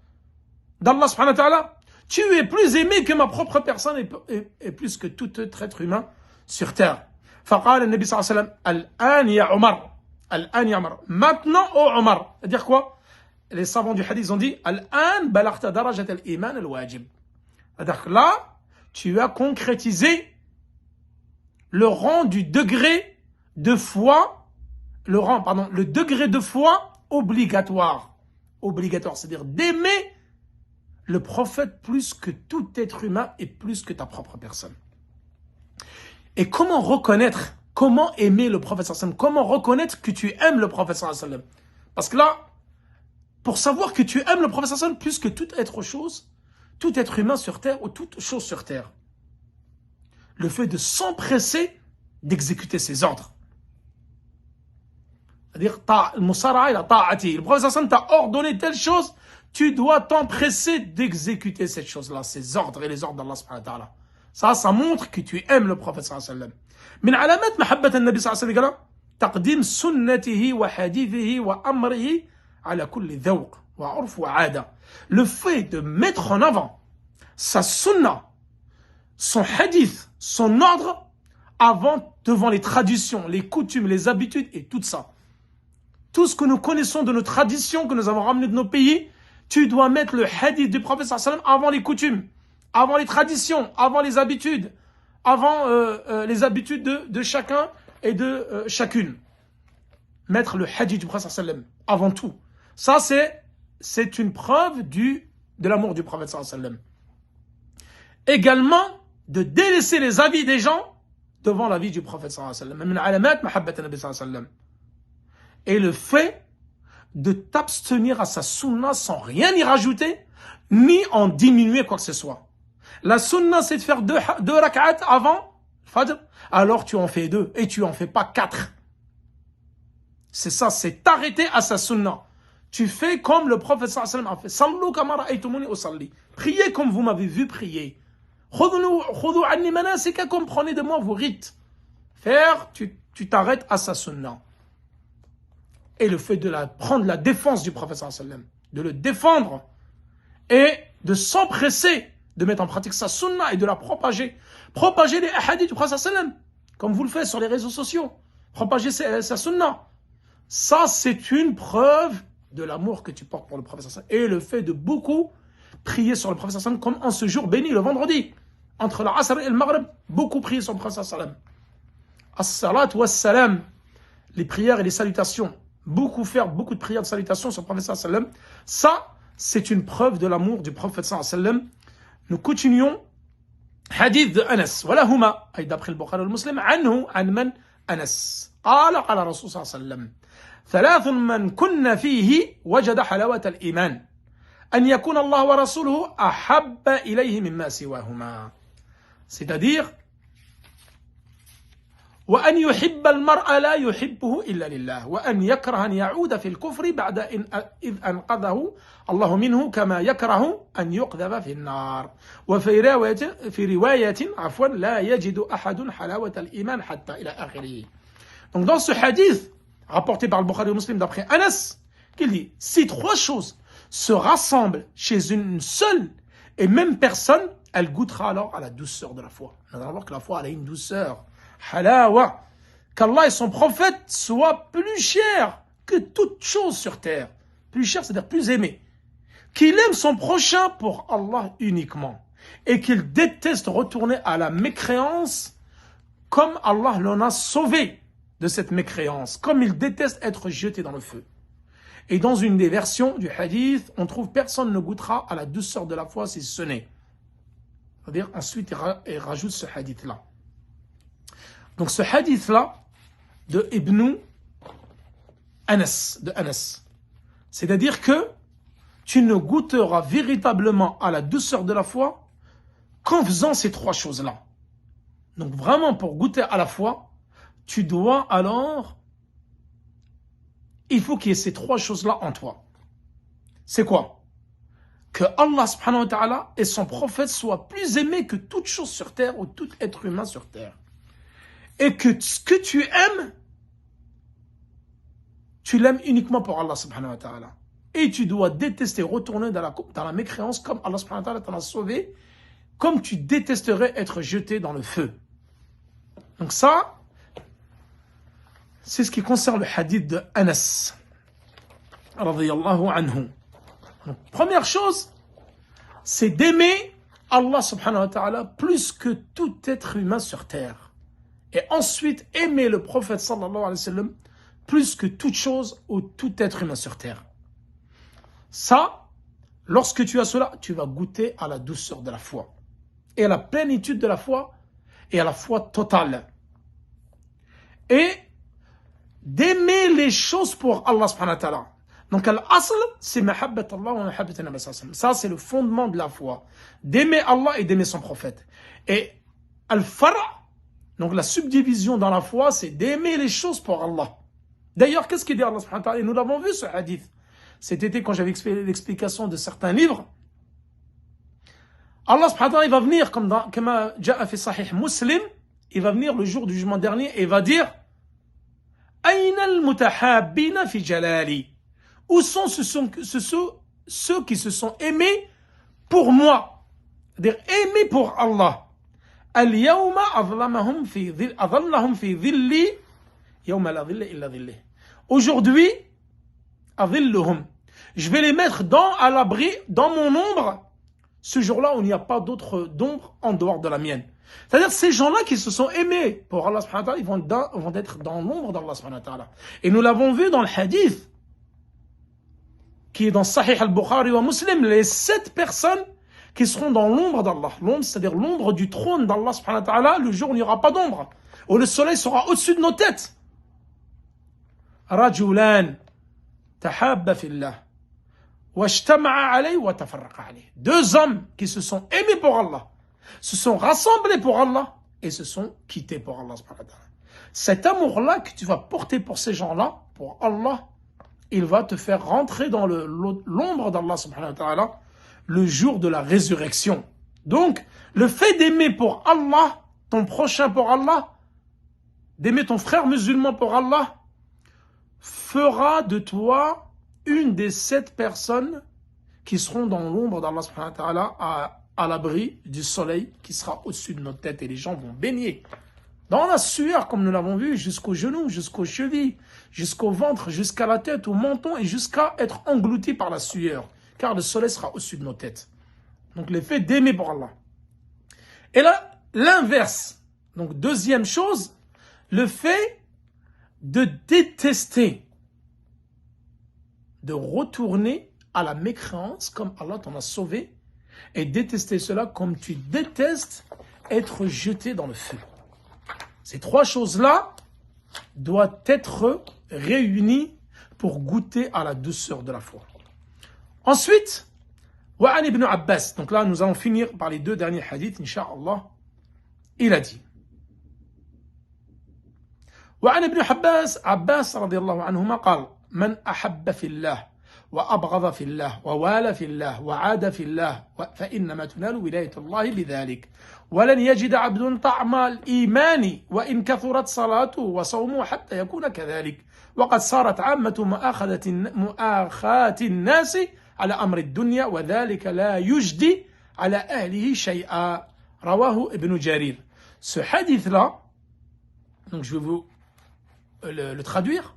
d'Allah subhanahu wa ta'ala, tu es plus aimé que ma propre personne et plus que tout être humain sur terre. Faqala al-Nabi sallallahu alayhi wa sallam, al-an ya Omar. Al-an ya Omar. Maintenant, ô Omar. C'est-à-dire quoi? Les savants du hadith ont dit, al-an balaghta darajat al-iman al-wajib. C'est-à-dire que là, tu as concrétisé le rang du degré de foi, le degré de foi obligatoire. Obligatoire, c'est-à-dire d'aimer le prophète plus que tout être humain et plus que ta propre personne. Et comment reconnaître, comment aimer le prophète sallallahu alayhi wa sallam? Comment reconnaître que tu aimes le prophète sallallahu alayhi wa sallam? Parce que là, pour savoir que tu aimes le prophète sallallahu alayhi wa sallam plus que toute autre chose, tout être humain sur terre ou toute chose sur terre, le fait de s'empresser d'exécuter ses ordres. C'est-à-dire, le prophète sallallahu alayhi wa sallam t'a ordonné telle chose, tu dois t'empresser d'exécuter cette chose-là, ces ordres et les ordres d'Allah subhanahu wa ta'ala. Ça montre que tu aimes le prophète sallallahu alayhi wa sallam. من علامات محبة النبي صلى الله عليه وسلم تقديم سنته وحديثه وأمره على كل ذوق وعرف وعادة. Le fait de mettre en avant sa sunna, son hadith, son ordre, devant les traditions, les coutumes, les habitudes et tout ça. Tout ce que nous connaissons de nos traditions, que nous avons ramené de nos pays, tu dois mettre le hadith du prophète sallallahu alayhi wa sallam avant les coutumes, avant les traditions, avant les habitudes, avant les habitudes de chacun et de chacune. Mettre le hadith du prophète sallam avant tout. Ça, c'est une preuve de l'amour du prophète sallam. Également, de délaisser les avis des gens devant l'avis du prophète sallam. Et le fait de t'abstenir à sa sunna sans rien y rajouter, ni en diminuer quoi que ce soit. La sunna, c'est de faire deux rak'at avant Fajr, alors tu en fais 2 et tu en fais pas 4. C'est ça, c'est t'arrêter à sa sunna. Tu fais comme le prophète sallallahu alayhi wa sallam a fait. Sallu kama ra'aytumuni usalli. Priez comme vous m'avez vu prier. Khudhu anni manasikakum, prenez de moi vos rites. Tu t'arrêtes à sa sunna. Et le fait de prendre la défense du prophète sallallahu alayhi wa sallam, de le défendre et de s'empresser de mettre en pratique sa sunna et de la propager. Propager les hadiths du prophète sallallahu alayhi wa sallam, comme vous le faites sur les réseaux sociaux. Propager sa sunna. Ça, c'est une preuve de l'amour que tu portes pour le prophète sallallahu alayhi wa sallam. Et le fait de beaucoup prier sur le prophète sallallahu alayhi wa sallam, comme en ce jour béni, le vendredi. Entre l'Asr et le Maghrib, beaucoup prier sur le prophète sallallahu alayhi wa sallam. As-salat wa salam, les prières et les salutations. Beaucoup de prières de salutations sur le prophète sallallahu alayhi wa sallam. Ça, c'est une preuve de l'amour du prophète sallallahu alayhi wa sallam. Nous continuons. Hadith de Anas. Voilà huma. Et d'après le Bukhari et le Muslim, anhu, an man Anas. Qala qala Rasul sallallahu alayhi wa sallam. ثلاث من كن فيه وجد حلاوة الإيمان أن يكون الله ورسوله أحب إليه مما سواهما. C'est-à-dire وأن يحب المرء لا يحبه إلا لله وأن يكره أن يعود في الكفر بعد إذ أنقذه الله منه كما يكره أن يقذف في النار. وفي رواية عفوا لا يجد أحد حلاوة الإيمان حتى إلى آخره. Donc dans ce hadith rapporté par le Bukhari et Muslim d'après Anas, qu'il dit, si 3 choses se rassemblent chez une seule et même personne, elle goûtera alors à la douceur de la foi. On va voir que la foi, elle a une douceur. Halawa. Qu'Allah et son prophète soient plus chers que toute chose sur terre. Plus cher, c'est-à-dire plus aimé. Qu'il aime son prochain pour Allah uniquement. Et qu'il déteste retourner à la mécréance comme Allah l'en a sauvé de cette mécréance, comme il déteste être jeté dans le feu. Et dans une des versions du hadith, on trouve personne ne goûtera à la douceur de la foi si ce n'est. C'est-à-dire, ensuite, il rajoute ce hadith-là. Donc ce hadith-là, de Ibn Anas, c'est-à-dire que tu ne goûteras véritablement à la douceur de la foi qu'en faisant ces 3 choses-là. Donc vraiment, pour goûter à la foi, tu dois alors, il faut qu'il y ait ces 3 choses-là en toi. C'est quoi? Que Allah subhanahu wa ta'ala et son prophète soient plus aimés que toute chose sur terre ou tout être humain sur terre. Et que ce que tu aimes, tu l'aimes uniquement pour Allah subhanahu wa ta'ala. Et tu dois détester, retourner dans la mécréance comme Allah subhanahu wa ta'ala t'en a sauvé, comme tu détesterais être jeté dans le feu. Donc ça, c'est ce qui concerne le hadith de Anas, radiyallahu anhu. Donc, première chose, c'est d'aimer Allah subhanahu wa ta'ala plus que tout être humain sur terre. Et ensuite, aimer le prophète sallallahu alayhi wa sallam plus que toute chose ou tout être humain sur terre. Ça, lorsque tu as cela, tu vas goûter à la douceur de la foi. Et à la plénitude de la foi, et à la foi totale. Et d'aimer les choses pour Allah subhanahu wa ta'ala. Donc l'asl, c'est mahabbat Allah wa mahabbat Nabi sallallahu alayhi wa sallam. Ça, c'est le fondement de la foi. D'aimer Allah et d'aimer son prophète. Et al-fara', donc la subdivision dans la foi, c'est d'aimer les choses pour Allah. D'ailleurs, qu'est-ce qu'il dit Allah subhanahu wa ta'ala? Et nous l'avons vu ce hadith. Cet été, quand j'avais expliqué l'explication de certains livres, Allah subhanahu wa ta'ala, il va venir, comme ja'a fi sahih Muslim, il va venir le jour du jugement dernier et il va dire Aïna al-mutahabbina fi jalali. Où sont ceux qui se sont aimés pour moi? C'est-à-dire aimés pour Allah. Al-yawma adhallahum fi dhilli yawma la dhilla illa dhilli. Aujourd'hui, adhilluhum. Je vais les mettre à l'abri, dans mon ombre, ce jour-là où il n'y a pas d'autre d'ombre en dehors de la mienne. C'est-à-dire ces gens-là qui se sont aimés pour Allah subhanahu wa ta'ala, ils vont être dans l'ombre d'Allah subhanahu wa ta'ala. Et nous l'avons vu dans le hadith qui est dans Sahih al-Bukhari wa Muslim, les 7 personnes qui seront dans l'ombre d'Allah. L'ombre, c'est-à-dire l'ombre du trône d'Allah subhanahu wa ta'ala, le jour où il n'y aura pas d'ombre, où le soleil sera au-dessus de nos têtes. Rajulan tahabba fillah wajtama'a alayhi wa tafarraqa alayhi. 2 hommes qui se sont aimés pour Allah, se sont rassemblés pour Allah et se sont quittés pour Allah subhanahu wa ta'ala. Cet amour-là que tu vas porter pour ces gens-là, pour Allah, il va te faire rentrer dans l'ombre d'Allah subhanahu wa ta'ala le jour de la résurrection. Donc, le fait d'aimer pour Allah, ton prochain pour Allah, d'aimer ton frère musulman pour Allah, fera de toi une des 7 personnes qui seront dans l'ombre d'Allah subhanahu wa ta'ala à l'abri du soleil qui sera au-dessus de notre tête et les gens vont baigner dans la sueur comme nous l'avons vu jusqu'aux genoux, jusqu'aux chevilles, jusqu'au ventre, jusqu'à la tête, au menton et jusqu'à être engloutis par la sueur car le soleil sera au-dessus de nos têtes. Donc l'effet d'aimer pour Allah. Et là, l'inverse. Donc deuxième chose, le fait de détester, de retourner à la mécréance comme Allah t'en a sauvé et détester cela comme tu détestes être jeté dans le feu. Ces 3 choses-là doivent être réunies pour goûter à la douceur de la foi. Ensuite, Wa'an ibn Abbas, donc là nous allons finir par les 2 derniers hadiths, Inch'Allah, il a dit وعن ابن عباس رضي الله عنهما قال من أحب في الله وأبغض في الله ووالى في الله وعاد في الله فإنما تنال ولاية الله بذلك ولن يجد عبد طعم الإيمان وإن كثرت صلاته وصومه حتى يكون كذلك وقد صارت عامة مؤاخاة الناس على أمر الدنيا وذلك لا يجدي على أهله شيئا رواه ابن جرير. Ce hadith-là, donc je vais vous le traduire.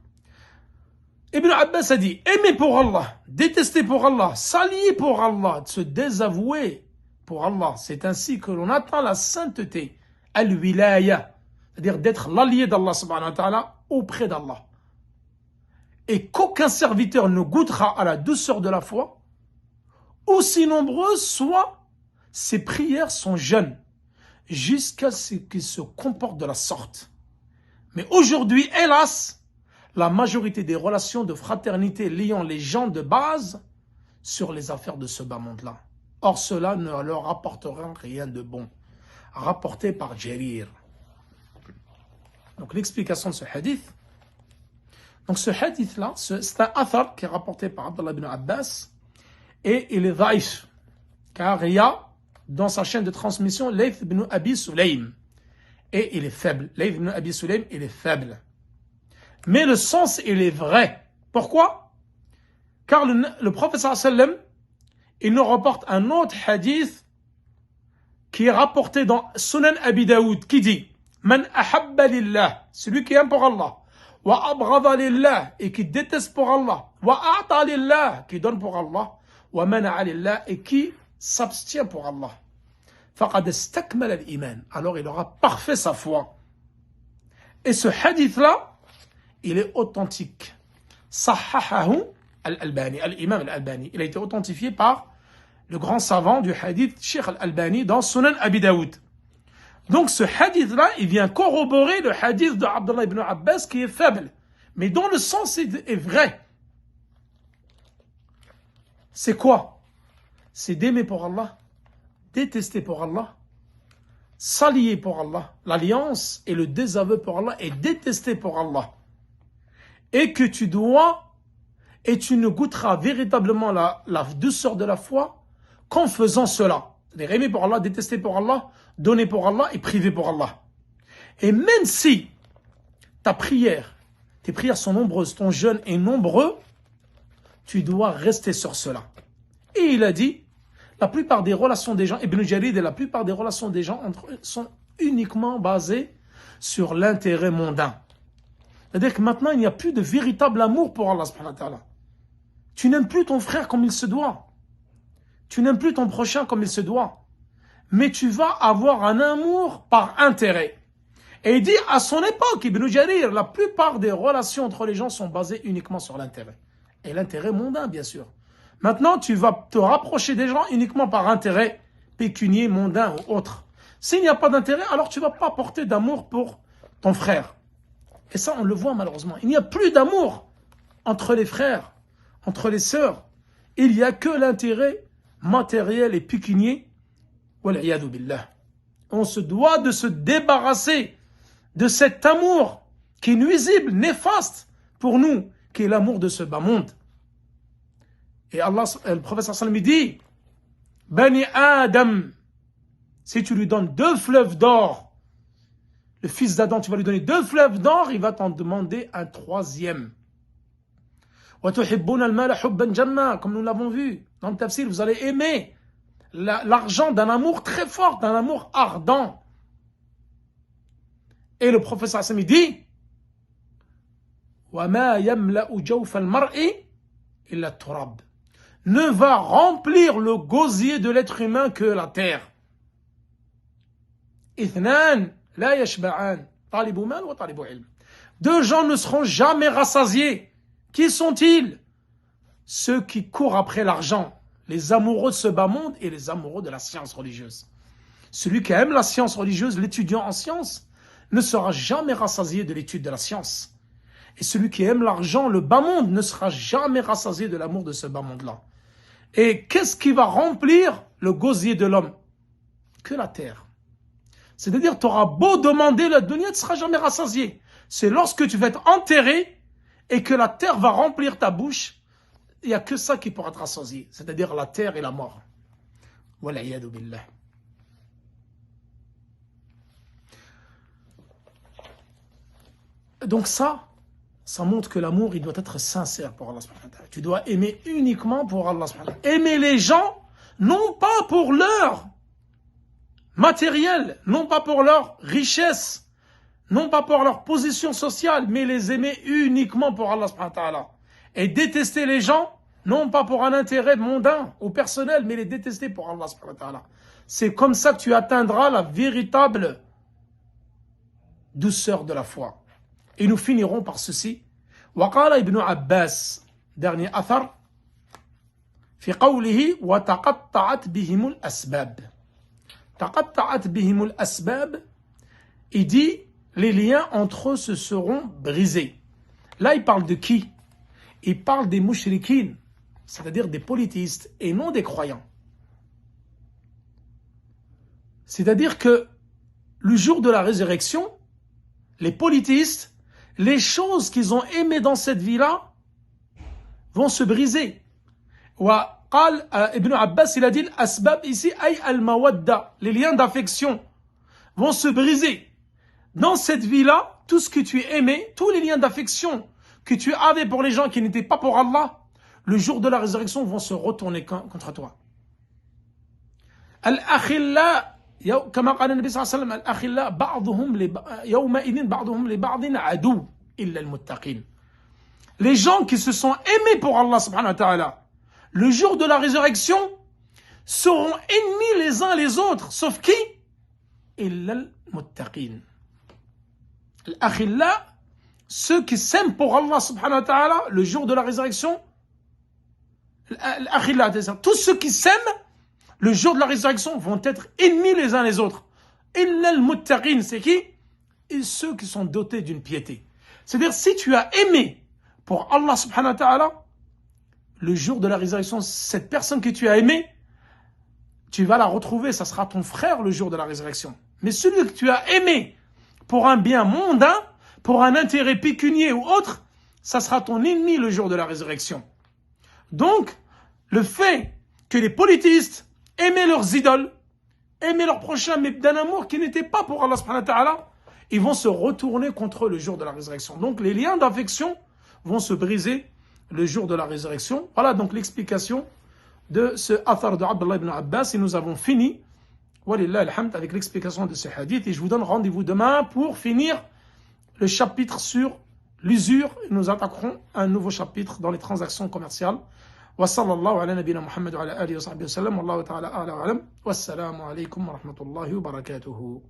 Ibn Abbas a dit, aimer pour Allah, détester pour Allah, s'allier pour Allah, se désavouer pour Allah. C'est ainsi que l'on atteint la sainteté, al-wilaya, c'est-à-dire d'être l'allié d'Allah subhanahu wa ta'ala auprès d'Allah. Et qu'aucun serviteur ne goûtera à la douceur de la foi, aussi nombreuses soient ses prières sont jeûnes, jusqu'à ce qu'il se comporte de la sorte. Mais aujourd'hui, hélas, la majorité des relations de fraternité liant les gens de base sur les affaires de ce bas monde-là. Or, cela ne leur apportera rien de bon. Rapporté par Jarir. Donc, l'explication de ce hadith. Donc, ce hadith-là, c'est un athar qui est rapporté par Abdullah ibn Abbas et il est dhaïf. Car il y a dans sa chaîne de transmission Layth ibn Abi Sulaym. Et il est faible. Layth ibn Abi Sulaym, il est faible. Mais le sens, il est vrai. Pourquoi? Car le prophète sallam, il nous rapporte un autre hadith qui est rapporté dans Sunan Abi Daoud qui dit Man ahabba lillah, celui qui aime pour Allah, wa abghada lillah, et qui déteste pour Allah, wa a'ta lillah, qui donne pour Allah, wa mana'a lillah, et qui s'abstient pour Allah. Faqad istakmala al-iman, alors il aura parfait sa foi. Et ce hadith-là, il est authentique. Sahahahu al-Albani, al-Imam al-Albani. Il a été authentifié par le grand savant du hadith, Sheikh al-Albani, dans Sunan Abi Daoud. Donc ce hadith-là, il vient corroborer le hadith de Abdullah ibn Abbas qui est faible. Mais dont le sens est vrai. C'est quoi? C'est d'aimer pour Allah, détester pour Allah, s'allier pour Allah. L'alliance et le désaveu pour Allah est détester pour Allah. Et que tu dois, et tu ne goûteras véritablement la douceur de la foi qu'en faisant cela. C'est-à-dire aimer pour Allah, détester pour Allah, donner pour Allah et priver pour Allah. Et même si tes prières sont nombreuses, ton jeûne est nombreux, tu dois rester sur cela. Et il a dit, la plupart des relations des gens, Ibn Jarid et la plupart des relations des gens entre eux sont uniquement basées sur l'intérêt mondain. C'est-à-dire que maintenant, il n'y a plus de véritable amour pour Allah subhanahu wa ta'ala. Tu n'aimes plus ton frère comme il se doit. Tu n'aimes plus ton prochain comme il se doit. mais tu vas avoir un amour par intérêt. Et il dit, à son époque, Ibn Jarir, la plupart des relations entre les gens sont basées uniquement sur l'intérêt. Et l'intérêt mondain, bien sûr. Maintenant, tu vas te rapprocher des gens uniquement par intérêt pécunier, mondain ou autre. S'il n'y a pas d'intérêt, alors tu ne vas pas porter d'amour pour ton frère. Et ça, on le voit malheureusement. Il n'y a plus d'amour entre les frères, entre les sœurs. Il n'y a que l'intérêt matériel et pécunier. Wal'iyadu billah. On se doit de se débarrasser de cet amour qui est nuisible, néfaste pour nous, qui est l'amour de ce bas monde. Et Allah, le prophète sallallahu alayhi wa sallam dit, Bani Adam, si tu lui donnes 2 fleuves d'or, le fils d'Adam, tu vas lui donner 2 fleuves d'or, il va t'en demander un 3e. Comme nous l'avons vu dans le tafsir, vous allez aimer l'argent d'un amour très fort, d'un amour ardent. Et le professeur Hassami dit, ne va remplir le gosier de l'être humain que la terre. Deux gens ne seront jamais rassasiés. Qui sont-ils? Ceux qui courent après l'argent, les amoureux de ce bas monde et les amoureux de la science religieuse. Celui qui aime la science religieuse, l'étudiant en science, ne sera jamais rassasié de l'étude de la science. Et celui qui aime l'argent, le bas monde, ne sera jamais rassasié de l'amour de ce bas monde-là. Et qu'est-ce qui va remplir le gosier de l'homme? Que la terre. C'est-à-dire, tu auras beau demander la dunya, tu ne seras jamais rassasié. C'est lorsque tu vas être enterré et que la terre va remplir ta bouche, il n'y a que ça qui pourra te rassasier. C'est-à-dire la terre et la mort. Wal'iyadu billah. Donc ça montre que l'amour, il doit être sincère pour Allah subhanahu wa ta'ala. Tu dois aimer uniquement pour Allah subhanahu wa ta'ala. Aimer les gens, non pas pour leur matériel, non pas pour leur richesse, non pas pour leur position sociale, mais les aimer uniquement pour Allah subhanahu wa ta'ala. Et détester les gens, non pas pour un intérêt mondain ou personnel, mais les détester pour Allah subhanahu wa ta'ala. C'est comme ça que tu atteindras la véritable douceur de la foi. Et nous finirons par ceci. وقال ابن عباس dernier athar في قوله وتقطعت بهم الأسباب. تقطعت بهم الأسباب, il dit les liens entre eux se seront brisés. Là il parle de qui? Il parle des mouchriquines, c'est-à-dire des polythéistes et non des croyants. C'est-à-dire que le jour de la résurrection, les polythéistes, les choses qu'ils ont aimées dans cette vie-là vont se briser. Ibn Abbas, il a dit l'asbab ici, ay al-mawadda, les liens d'affection vont se briser. Dans cette vie-là, tout ce que tu aimais, tous les liens d'affection que tu avais pour les gens qui n'étaient pas pour Allah, le jour de la résurrection vont se retourner contre toi. Al-akhilla, كما قال النبي صلى الله عليه وسلم الأخلاء بعضهم يومئذ بعضهم لبعض عدو إلا المتقين. Les gens qui se sont aimés pour Allah subhanahu wa ta'ala, le jour de la résurrection, seront ennemis les uns les autres, sauf qui? إلا المتقين. الأخلاء, ceux qui s'aiment pour Allah subhanahu wa ta'ala, le jour de la résurrection, الأخلاء, tous ceux qui s'aiment, le jour de la résurrection, vont être ennemis les uns les autres. Illa al-muttaqin, c'est qui? Et ceux qui sont dotés d'une piété. C'est-à-dire, si tu as aimé pour Allah subhanahu wa ta'ala, le jour de la résurrection, cette personne que tu as aimée, tu vas la retrouver, ça sera ton frère le jour de la résurrection. Mais celui que tu as aimé pour un bien mondain, pour un intérêt pécunier ou autre, ça sera ton ennemi le jour de la résurrection. Donc, le fait que les polythéistes aimer leurs idoles, aimer leurs prochains, mais d'un amour qui n'était pas pour Allah subhanahu wa ta'ala, ils vont se retourner contre eux le jour de la résurrection. Donc les liens d'affection vont se briser le jour de la résurrection. Voilà donc l'explication de ce athar de Abdullah ibn Abbas. Et nous avons fini, walillah alhamd, avec l'explication de ce hadith. Et je vous donne rendez-vous demain pour finir le chapitre sur l'usure. Nous attaquerons un nouveau chapitre dans les transactions commerciales. وصلى الله على نبينا محمد وعلى آله وصحبه وسلم والله تعالى أعلى وأعلم والسلام عليكم ورحمة الله وبركاته.